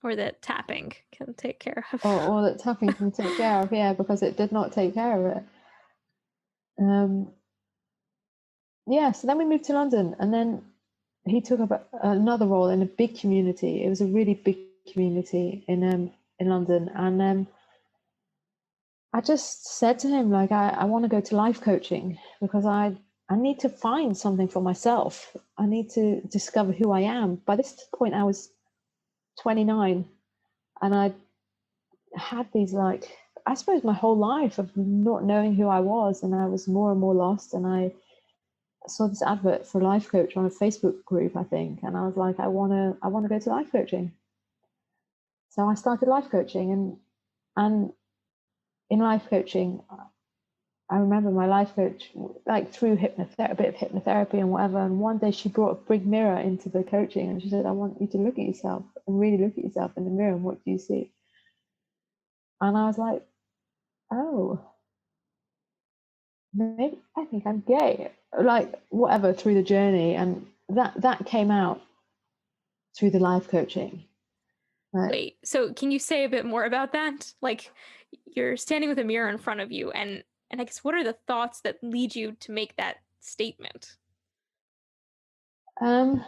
Or that tapping can take care of. Or that tapping can take care of, yeah, because it did not take care of it. Yeah, so then we moved to London, and then he took up another role in a big community. It was a really big community in London, and I just said to him, like, I want to go to life coaching because I need to find something for myself. I need to discover who I am. By this point, I was 29, and I had these, like, I suppose my whole life of not knowing who I was, and I was more and more lost. And I saw this advert for a life coach on a Facebook group, I think, and I was like, I want to go to life coaching. So I started life coaching, and in life coaching, I remember my life coach, like, through a bit of hypnotherapy and whatever, and one day she brought a big mirror into the coaching, and she said, I want you to look at yourself and really look at yourself in the mirror, and what do you see? And I was like, oh, maybe I think I'm gay, like, whatever, through the journey. And that came out through the life coaching. Wait, so can you say a bit more about that? Like, you're standing with a mirror in front of you, and I guess what are the thoughts that lead you to make that statement? I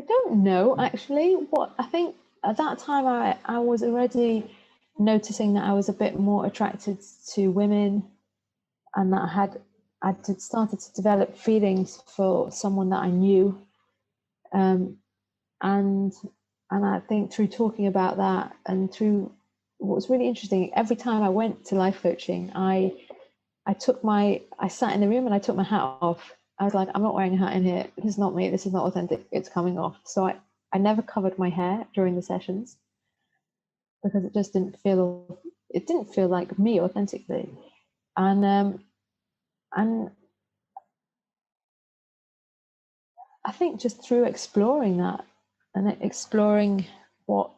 don't know, actually. What I think at that time, I was already noticing that I was a bit more attracted to women, and that I had started to develop feelings for someone that I knew, and I think through talking about that, and through what was really interesting, every time I went to life coaching, I sat in the room and I took my hat off, I was like, I'm not wearing a hat in here. This is not me. This is not authentic. It's coming off. So I never covered my hair during the sessions because it just didn't feel like me authentically. And I think just through exploring that and exploring what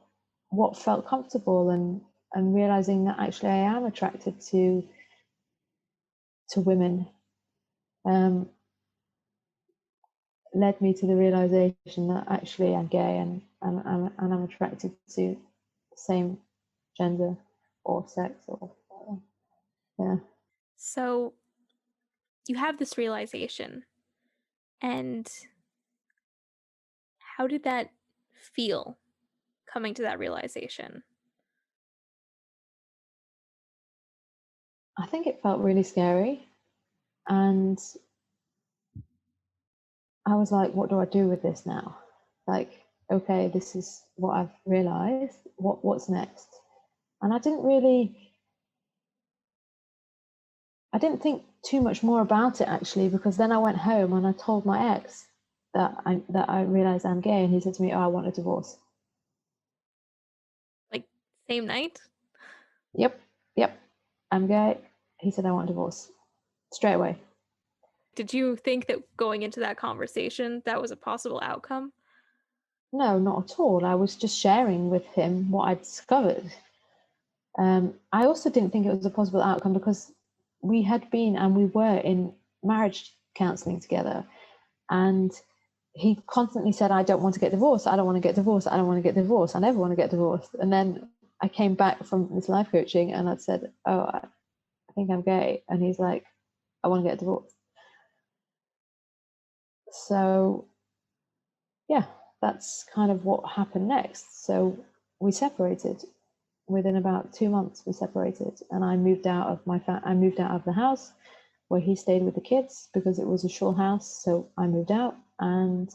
felt comfortable and realizing that actually I am attracted to women, led me to the realization that actually I'm gay and I'm attracted to the same gender or sex or yeah. So you have this realization, and how did that feel coming to that realization? I think it felt really scary, and I was like, what do I do with this now? Like, okay, this is what I've realized. What's next? And I didn't think too much more about it actually, because then I went home and I told my ex that I realized I'm gay, and he said to me, "Oh, I want a divorce." Like, same night? Yep, I'm gay. He said, "I want a divorce," straight away. Did you think that going into that conversation, that was a possible outcome? No, not at all. I was just sharing with him what I'd discovered. I also didn't think it was a possible outcome because we had been and we were in marriage counseling together, and he constantly said, "I don't want to get divorced. I don't want to get divorced. I don't want to get divorced. I never want to get divorced." And then I came back from this life coaching and I'd said, "Oh, I think I'm gay," and he's like, "I want to get divorced." So yeah, that's kind of what happened next. So we separated. Within about 2 months, we separated, and I moved out of I moved out of the house where he stayed with the kids because it was a shul house. So I moved out, and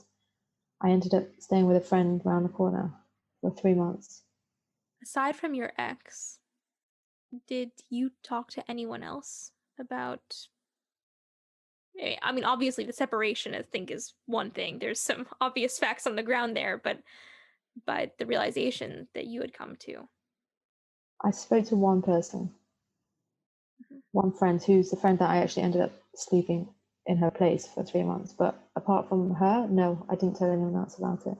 I ended up staying with a friend around the corner for 3 months. Aside from your ex, did you talk to anyone else about? I mean, obviously, the separation, I think, is one thing. There's some obvious facts on the ground there, but the realization that you had come to. I spoke to one person, Mhm. one friend who's the friend that I actually ended up sleeping in her place for 3 months. But apart from her, no, I didn't tell anyone else about it.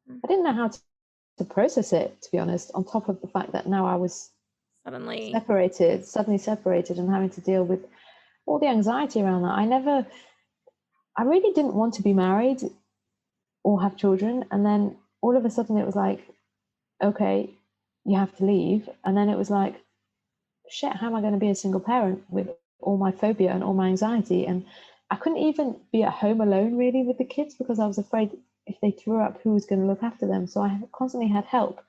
Mhm. I didn't know how to process it, to be honest, on top of the fact that now I was Suddenly, suddenly separated and having to deal with all the anxiety around that. I really didn't want to be married or have children. And then all of a sudden it was like, okay, you have to leave. And then it was like, shit, how am I going to be a single parent with all my phobia and all my anxiety? And I couldn't even be at home alone really with the kids because I was afraid if they threw up, who was going to look after them? So I constantly had help.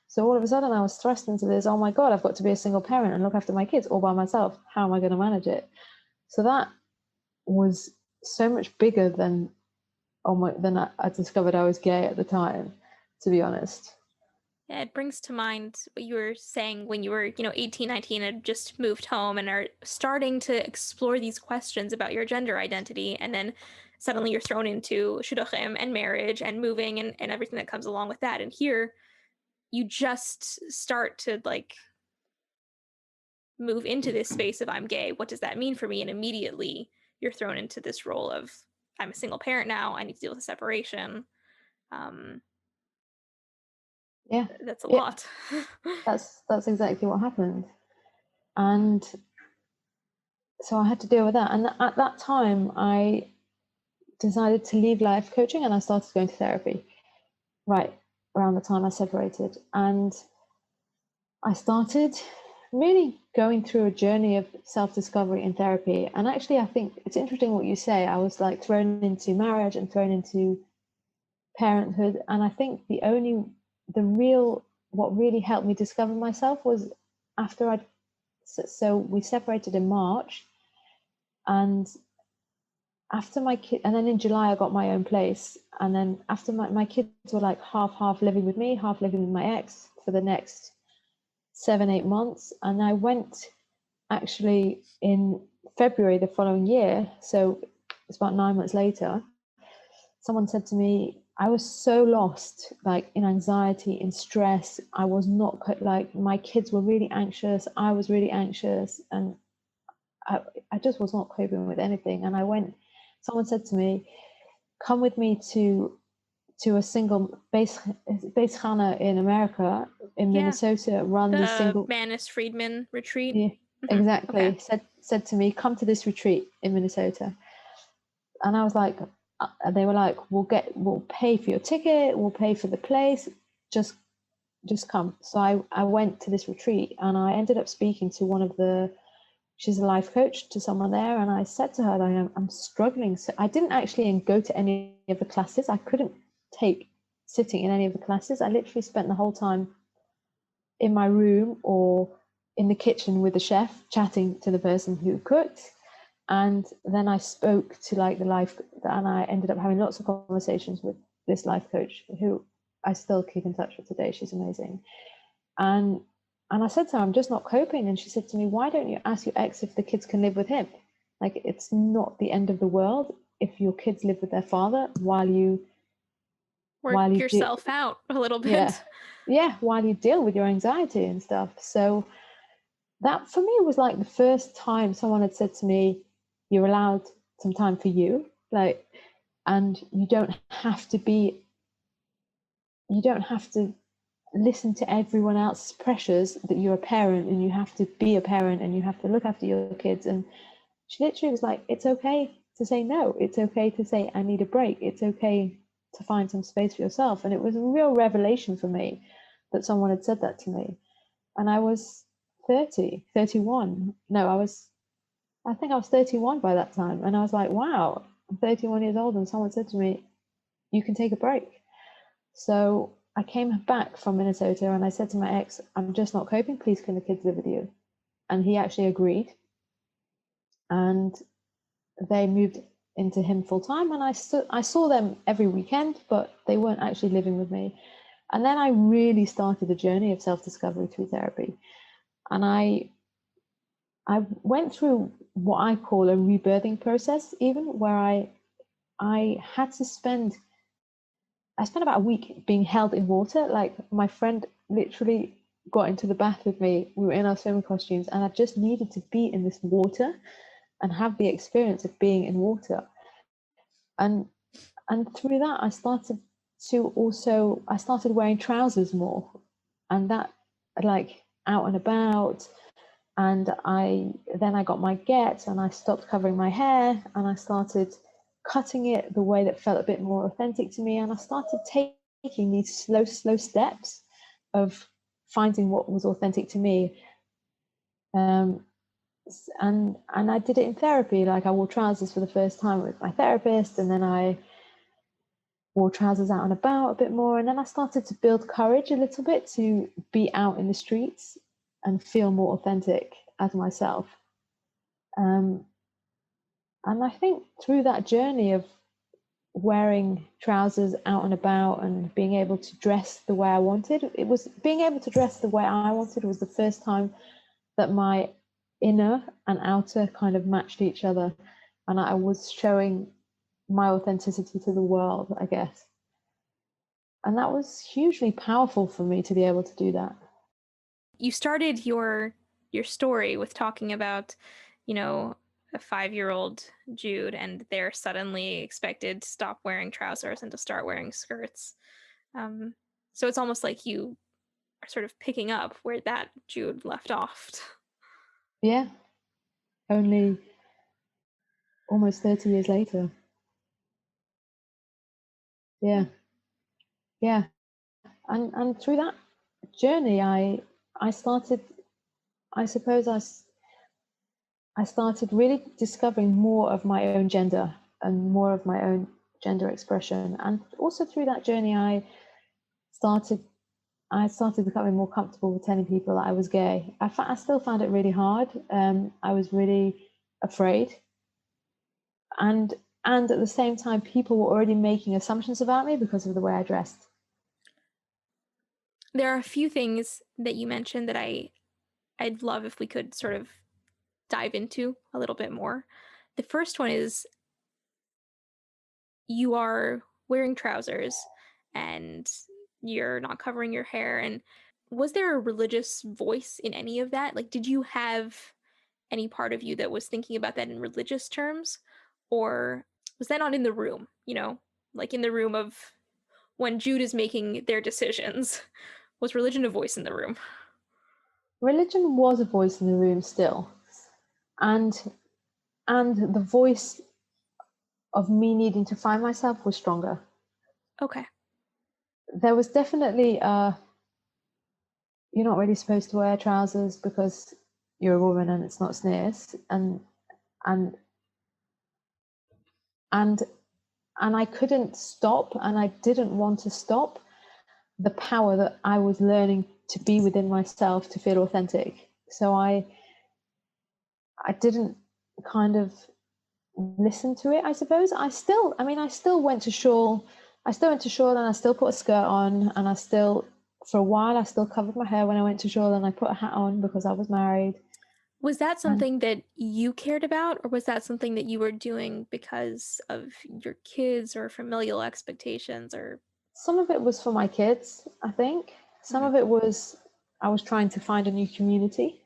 So all of a sudden I was thrust into this, oh my God, I've got to be a single parent and look after my kids all by myself. How am I going to manage it? So that was so much bigger than I discovered I was gay at the time, to be honest. yeah, it brings to mind what you were saying when you were, 18, 19, and just moved home and are starting to explore these questions about your gender identity. And then suddenly you're thrown into shidduchim and marriage and moving and everything that comes along with that. And here you just start to like move into this space of I'm gay. What does that mean for me? And immediately you're thrown into this role of I'm a single parent now. I need to deal with a separation. Um, Yeah, that's a yeah, lot. that's exactly what happened. And so I had to deal with that. And at that time, I decided to leave life coaching and I started going to therapy right around the time I separated. And I started really going through a journey of self-discovery in therapy. And actually, I think it's interesting what you say. I was like thrown into marriage and thrown into parenthood. And I think what really helped me discover myself was after so we separated in March, and after my kid, and then in July I got my own place, and then after my kids were like half living with me, half living with my ex for the next 7-8 months, and I went actually in February the following year. So it's about 9 months later, someone said to me, I was so lost, like in anxiety, in stress. I was not like, my kids were really anxious. I was really anxious. And I just was not coping with anything. And someone said to me, come with me to a single base Chana in America, in Yeah. Minnesota, run this The single. Manus Friedman retreat. Yeah, Okay. exactly. Said to me, come to this retreat in Minnesota. And I was like, they were like, we'll pay for your ticket, we'll pay for the place, just come. So I went to this retreat, and I ended up speaking to she's a life coach, to someone there, and I said to her that I'm struggling. So I didn't actually go to any of the classes. I couldn't take sitting in any of the classes. I literally spent the whole time in my room or in the kitchen with the chef, chatting to the person who cooked. And then I spoke to like and I ended up having lots of conversations with this life coach, who I still keep in touch with today. She's amazing. And I said to her, I'm just not coping. And she said to me, why don't you ask your ex if the kids can live with him? Like, it's not the end of the world if your kids live with their father while you Work yourself out a little bit. while you deal with your anxiety and stuff. So that for me was like the first time someone had said to me, you're allowed some time for you, like, and you don't have to listen to everyone else's pressures, that you're a parent and you have to be a parent and you have to look after your kids. And she literally was like, it's okay to say no. It's okay to say, I need a break. It's okay to find some space for yourself. And it was a real revelation for me that someone had said that to me. And I was 31. No, I think I was 31 by that time. And I was like, wow, I'm 31 years old. And someone said to me, you can take a break. So I came back from Minnesota and I said to my ex, I'm just not coping. Please, can the kids live with you? And he actually agreed. And they moved into him full time. And I saw them every weekend, but they weren't actually living with me. And then I really started a journey of self-discovery through therapy. And I went through what I call a rebirthing process, even where I spent about a week being held in water. Like, my friend literally got into the bath with me. We were in our swimming costumes, and I just needed to be in this water and have the experience of being in water. And through that, I started wearing trousers more, and that, like, out and about. And I got my get, and I stopped covering my hair, and I started cutting it the way that felt a bit more authentic to me. And I started taking these slow steps of finding what was authentic to me. And I did it in therapy. Like, I wore trousers for the first time with my therapist, and then I wore trousers out and about a bit more. And then I started to build courage a little bit to be out in the streets and feel more authentic as myself. And I think through that journey of wearing trousers out and about and being able to dress the way I wanted, being able to dress the way I wanted was the first time that my inner and outer kind of matched each other. And I was showing my authenticity to the world, I guess. And that was hugely powerful for me to be able to do that. You started your story with talking about, a 5-year-old Jude, and they're suddenly expected to stop wearing trousers and to start wearing skirts. So it's almost like you are sort of picking up where that Jude left off. Yeah. Only almost 30 years later. Yeah. Yeah. And through that journey, I started really discovering more of my own gender and more of my own gender expression. And also through that journey, I started becoming more comfortable with telling people that I was gay. I still found it really hard. I was really afraid. And at the same time, people were already making assumptions about me because of the way I dressed. There are a few things that you mentioned that I'd love if we could sort of dive into a little bit more. The first one is you are wearing trousers and you're not covering your hair. And was there a religious voice in any of that? Like, did you have any part of you that was thinking about that in religious terms? Or was that not in the room, like in the room of when Jude is making their decisions? Was religion a voice in the room? Religion was a voice in the room still, and the voice of me needing to find myself was stronger. Okay. There was definitely you're not really supposed to wear trousers because you're a woman and it's not sneers, and and and I couldn't stop, and I didn't want to stop the power that I was learning to be within myself to feel authentic. So I didn't kind of listen to it, I suppose. I still went to shul. I still went to shul and I still put a skirt on, and I still, for a while, I still covered my hair when I went to shul, and I put a hat on because I was married. Was that And something that you cared about, or was that something that you were doing because of your kids or familial expectations? Or some of it was for my kids, I think. Some Mhm. of it was I was trying to find a new community.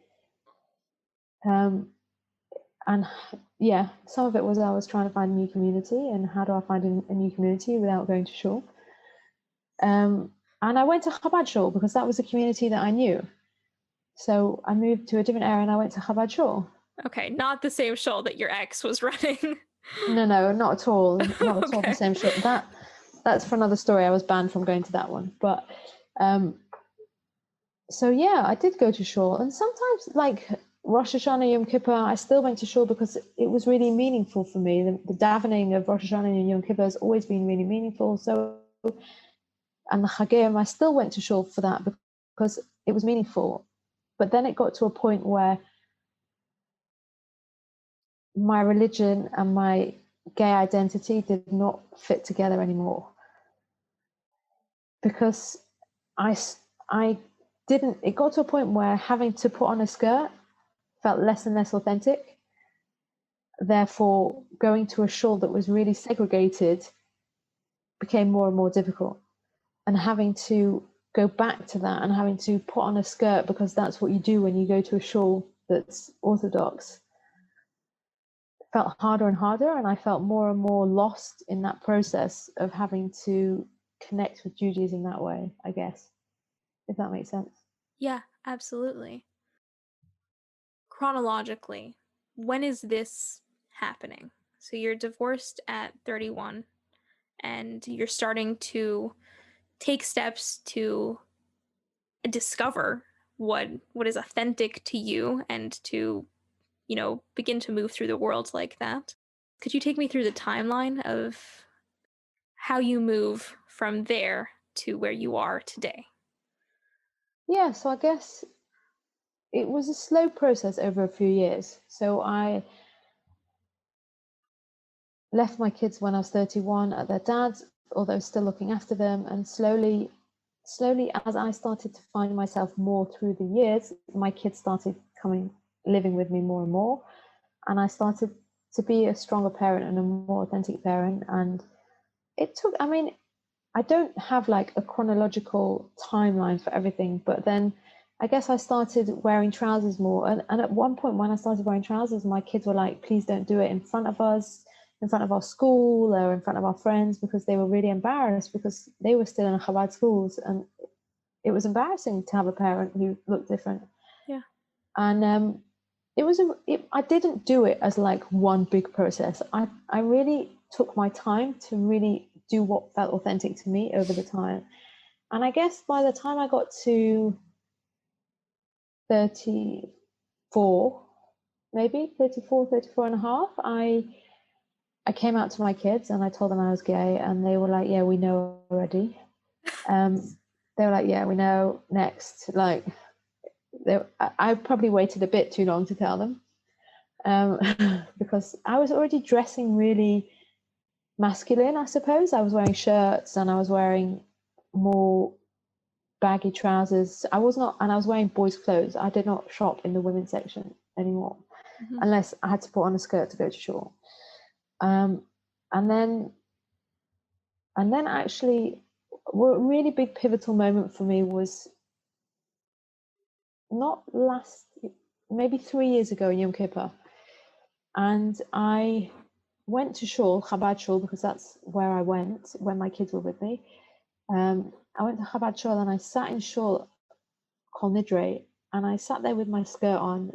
And yeah, some of it was I was trying to find a new community, and how do I find a new community without going to shul? And I went to Chabad shul because that was a community that I knew. So I moved to a different area and I went to Chabad shul. Okay, not the same shul that your ex was running. No, not at all. Not at all the Okay. same shul. That's for another story. I was banned from going to that one. But so yeah, I did go to shul, and sometimes like Rosh Hashanah, Yom Kippur, I still went to shul because it was really meaningful for me. The davening of Rosh Hashanah and Yom Kippur has always been really meaningful. So, and the Chagim, I still went to shul for that because it was meaningful. But then it got to a point where my religion and my gay identity did not fit together anymore, because I didn't. It got to a point where having to put on a skirt felt less and less authentic. Therefore, going to a shul that was really segregated became more and more difficult. And having to go back to that and having to put on a skirt because that's what you do when you go to a shul that's orthodox felt harder and harder. And I felt more and more lost in that process of having to connect with Judaism that way, I guess, if that makes sense. Yeah, absolutely. Chronologically, when is this happening? So you're divorced at 31 and you're starting to take steps to discover what is authentic to you and to, begin to move through the world like that. Could you take me through the timeline of how you move from there to where you are today? Yeah, so I guess it was a slow process over a few years. So I left my kids when I was 31 at their dad's, although still looking after them. And slowly, as I started to find myself more through the years, my kids started living with me more and more. And I started to be a stronger parent and a more authentic parent. And it took, I don't have like a chronological timeline for everything, but then I guess I started wearing trousers more. And at one point when I started wearing trousers, my kids were like, please don't do it in front of us, in front of our school or in front of our friends, because they were really embarrassed because they were still in Chabad schools. And it was embarrassing to have a parent who looked different. Yeah. And I didn't do it as like one big process. I really took my time to really do what felt authentic to me over the time. And I guess by the time I got to 34, maybe 34 and a half, I came out to my kids and I told them I was gay, and they were like, yeah, we know already. They were like, yeah, we know, next. Like, I probably waited a bit too long to tell them, because I was already dressing really masculine, I suppose. I was wearing shirts and I was wearing more baggy trousers. I was wearing boys' clothes. I did not shop in the women's section anymore, Mm-hmm. unless I had to put on a skirt to go to shul. And then And then actually, a really big pivotal moment for me was maybe 3 years ago in Yom Kippur. And I went to shul, Chabad shul, because that's where I went when my kids were with me. I went to Chabad shul and I sat in shul, Kol Nidre, and I sat there with my skirt on.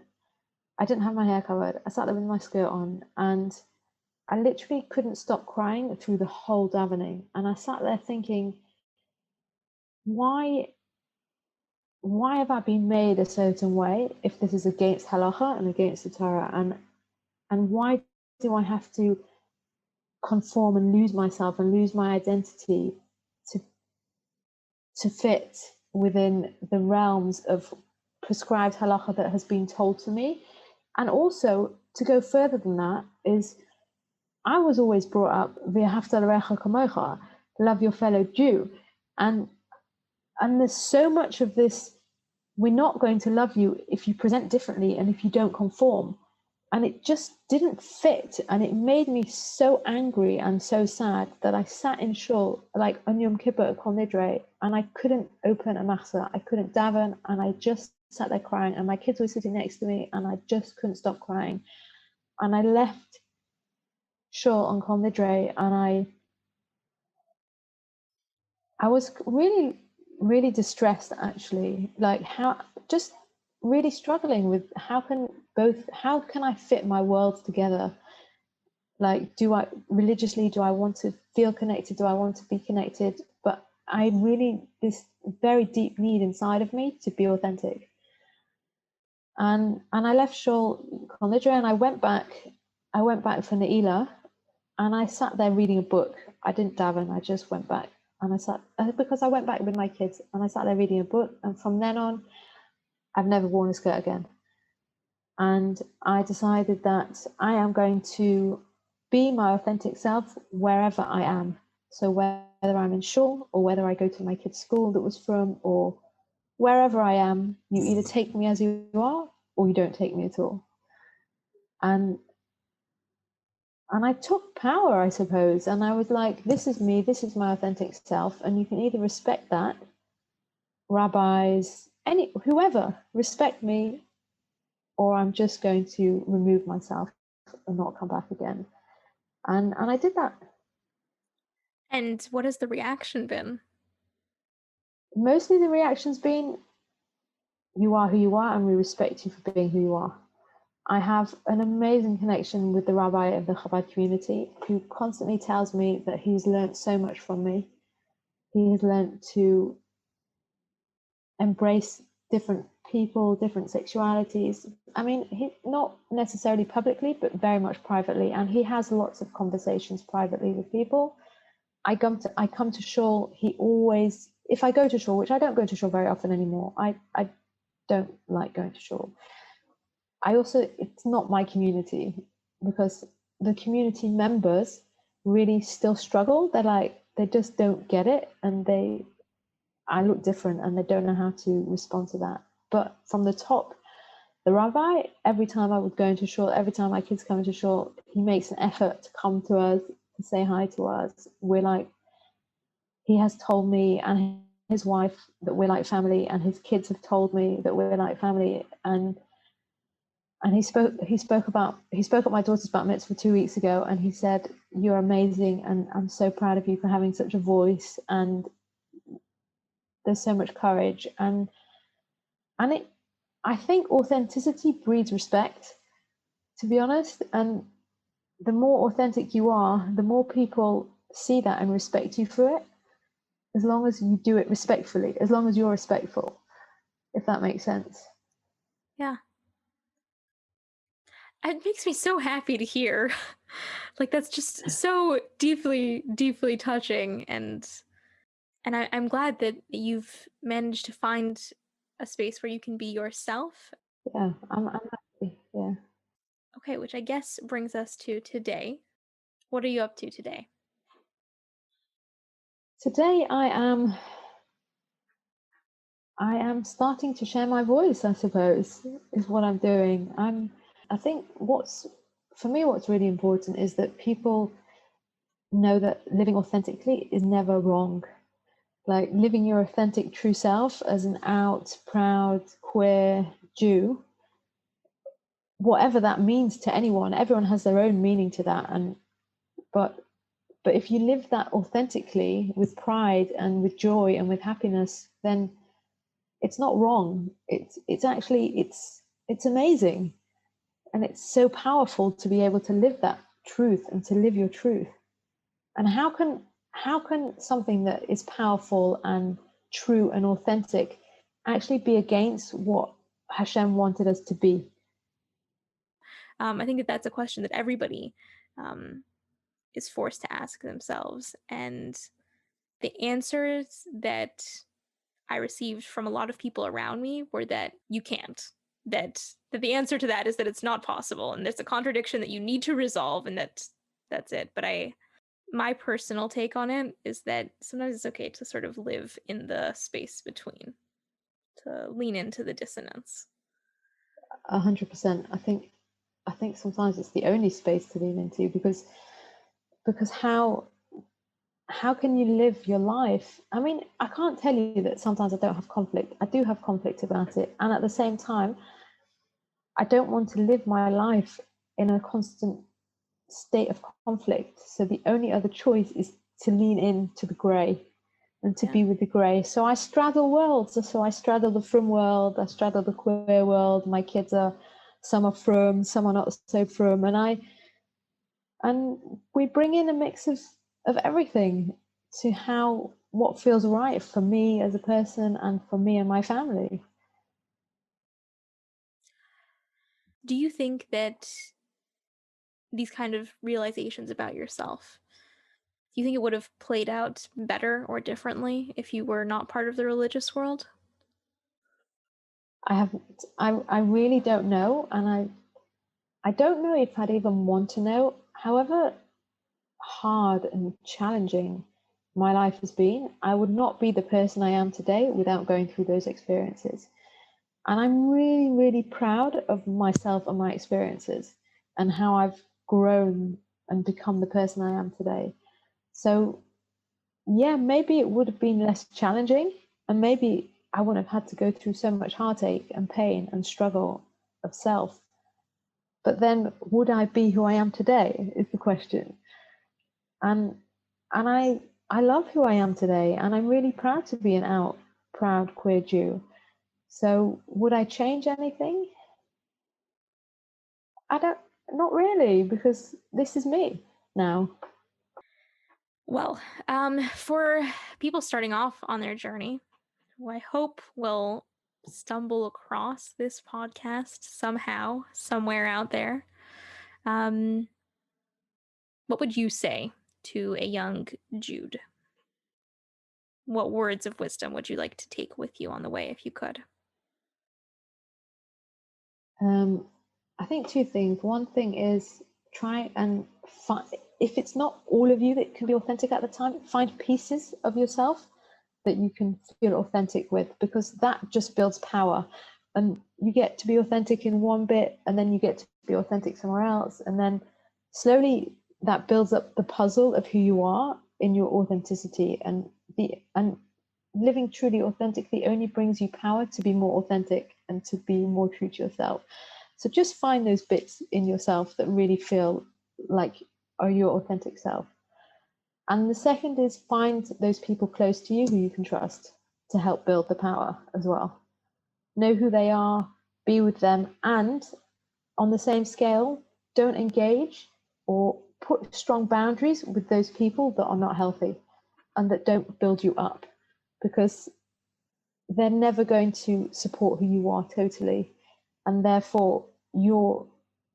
I didn't have my hair covered. I sat there with my skirt on, and I literally couldn't stop crying through the whole davening. And I sat there thinking, why have I been made a certain way if this is against halacha and against the Torah? And why do I have to conform and lose myself and lose my identity to fit within the realms of prescribed halacha that has been told to me? And also, to go further than that, is I was always brought up v'ahavta l'recha kamocha, love your fellow Jew, and there's so much of this, we're not going to love you if you present differently and if you don't conform. And it just didn't fit, and it made me so angry and so sad that I sat in shul, like on Yom Kippur, Kol Nidre, and I couldn't open a machzor, I couldn't daven, and I just sat there crying, and my kids were sitting next to me, and I just couldn't stop crying. And I left shul on Kol Nidre, and I was really, really distressed, actually, like just really struggling with how can I fit my worlds together? Like, do I want to feel connected? Do I want to be connected? But I really, this very deep need inside of me to be authentic. And I left Shul Kol Nidre, and I went back for Ne'ilah, and I sat there reading a book. I didn't daven, I just went back. And because I went back with my kids, and I sat there reading a book. And from then on, I've never worn a skirt again. And I decided that I am going to be my authentic self wherever I am. So whether I'm in shul or whether I go to my kid's school that was from, or wherever I am, you either take me as you are or you don't take me at all. And I took power, I suppose. And I was like, this is me, this is my authentic self. And you can either respect that, rabbis, whoever, respect me, or I'm just going to remove myself and not come back again. And I did that. And what has the reaction been? Mostly the reaction's been, you are who you are, and we respect you for being who you are. I have an amazing connection with the rabbi of the Chabad community, who constantly tells me that he's learned so much from me. He has learned to embrace different people, different sexualities. I mean, he not necessarily publicly, but very much privately. And he has lots of conversations privately with people. I come to shul. He always, if I go to shul, which I don't go to shul very often anymore, I don't like going to shul. It's not my community, because the community members really still struggle. They just don't get it, and I look different, and they don't know how to respond to that. But from the top, the rabbi, every time I would go into shul, every time my kids come into shul, he makes an effort to come to us, to say hi to us. He has told me and his wife that we're like family, and his kids have told me that we're like family. And he spoke at my daughter's bat mitzvah 2 weeks ago, and he said, "You're amazing, and I'm so proud of you for having such a voice, and there's so much courage." And I think authenticity breeds respect, to be honest. And the more authentic you are, the more people see that and respect you for it, as long as you do it respectfully, as long as you're respectful, if that makes sense. Yeah. It makes me so happy to hear. Like, that's just so deeply, deeply touching. And I'm glad that you've managed to find a space where you can be yourself. Yeah, I'm happy. Yeah. Okay, which I guess brings us to today. What are you up to today? Today I am starting to share my voice, I suppose, is what I'm doing. I think what's really important is that people know that living authentically is never wrong. Like living your authentic true self as an out, proud, queer Jew, whatever that means to anyone, everyone has their own meaning to that. But if you live that authentically with pride and with joy and with happiness, then it's not wrong. It's actually it's amazing. And it's so powerful to be able to live that truth and to live your truth. And how can something that is powerful and true and authentic actually be against what Hashem wanted us to be? I think that that's a question that everybody is forced to ask themselves. And the answers that I received from a lot of people around me were that you can't. That the answer to that is that it's not possible, and there's a contradiction that you need to resolve, and that's it. But my personal take on it is that sometimes it's okay to sort of live in the space between, to lean into the dissonance. 100%. I think sometimes it's the only space to lean into, because how can you live your life? I mean, I can't tell you that sometimes I don't have conflict. I do have conflict about it, and at the same time, I don't want to live my life in a constant state of conflict. So the only other choice is to lean into the grey and to be with the grey. So I straddle worlds. So I straddle the frum world, I straddle the queer world. My kids some are frum, some are not so frum, and we bring in a mix of everything to what feels right for me as a person and for me and my family. Do you think that these kind of realizations about yourself, do you think it would have played out better or differently if you were not part of the religious world? I really don't know, and I don't know if I'd even want to know. However hard and challenging my life has been, I would not be the person I am today without going through those experiences. And I'm really, really proud of myself and my experiences and how I've grown and become the person I am today. So, yeah, maybe it would have been less challenging, and maybe I wouldn't have had to go through so much heartache and pain and struggle of self. But then, would I be who I am today is the question. And I love who I am today, and I'm really proud to be an out, proud queer Jew. So would I change anything? Not really, because this is me now. Well, for people starting off on their journey, who I hope will stumble across this podcast somehow, somewhere out there, what would you say to a young Jude? What words of wisdom would you like to take with you on the way if you could? I think two things. One thing is try and find, if it's not all of you that can be authentic at the time, find pieces of yourself that you can feel authentic with, because that just builds power. And you get to be authentic in one bit, and then you get to be authentic somewhere else. And then slowly that builds up the puzzle of who you are in your authenticity. And living truly authentically only brings you power to be more authentic and to be more true to yourself. So just find those bits in yourself that really feel like are your authentic self. And the second is find those people close to you who you can trust to help build the power as well. Know who they are, be with them, and on the same scale, don't engage or put strong boundaries with those people that are not healthy and that don't build you up, because they're never going to support who you are totally, and therefore you'll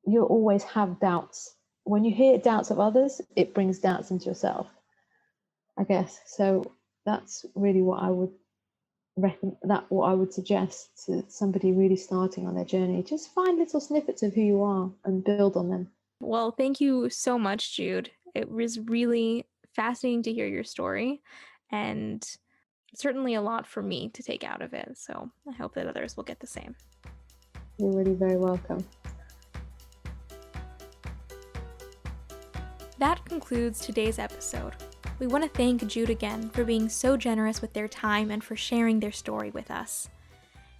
always have doubts. When you hear doubts of others, it brings doubts into yourself, I guess. So that's really what I would what I would suggest to somebody really starting on their journey. Just find little snippets of who you are and build on them. Well, thank you so much, Jude. It was really fascinating to hear your story, and certainly a lot for me to take out of it. So I hope that others will get the same. You're really very welcome. That concludes today's episode. We want to thank Jude again for being so generous with their time and for sharing their story with us.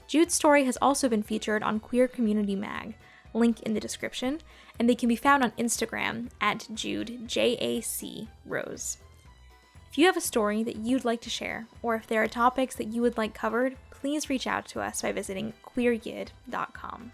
Jude's story has also been featured on Queer Community Mag, link in the description, and they can be found on Instagram at Jude, J-A-C, Rose. If you have a story that you'd like to share, or if there are topics that you would like covered, please reach out to us by visiting queeryid.com.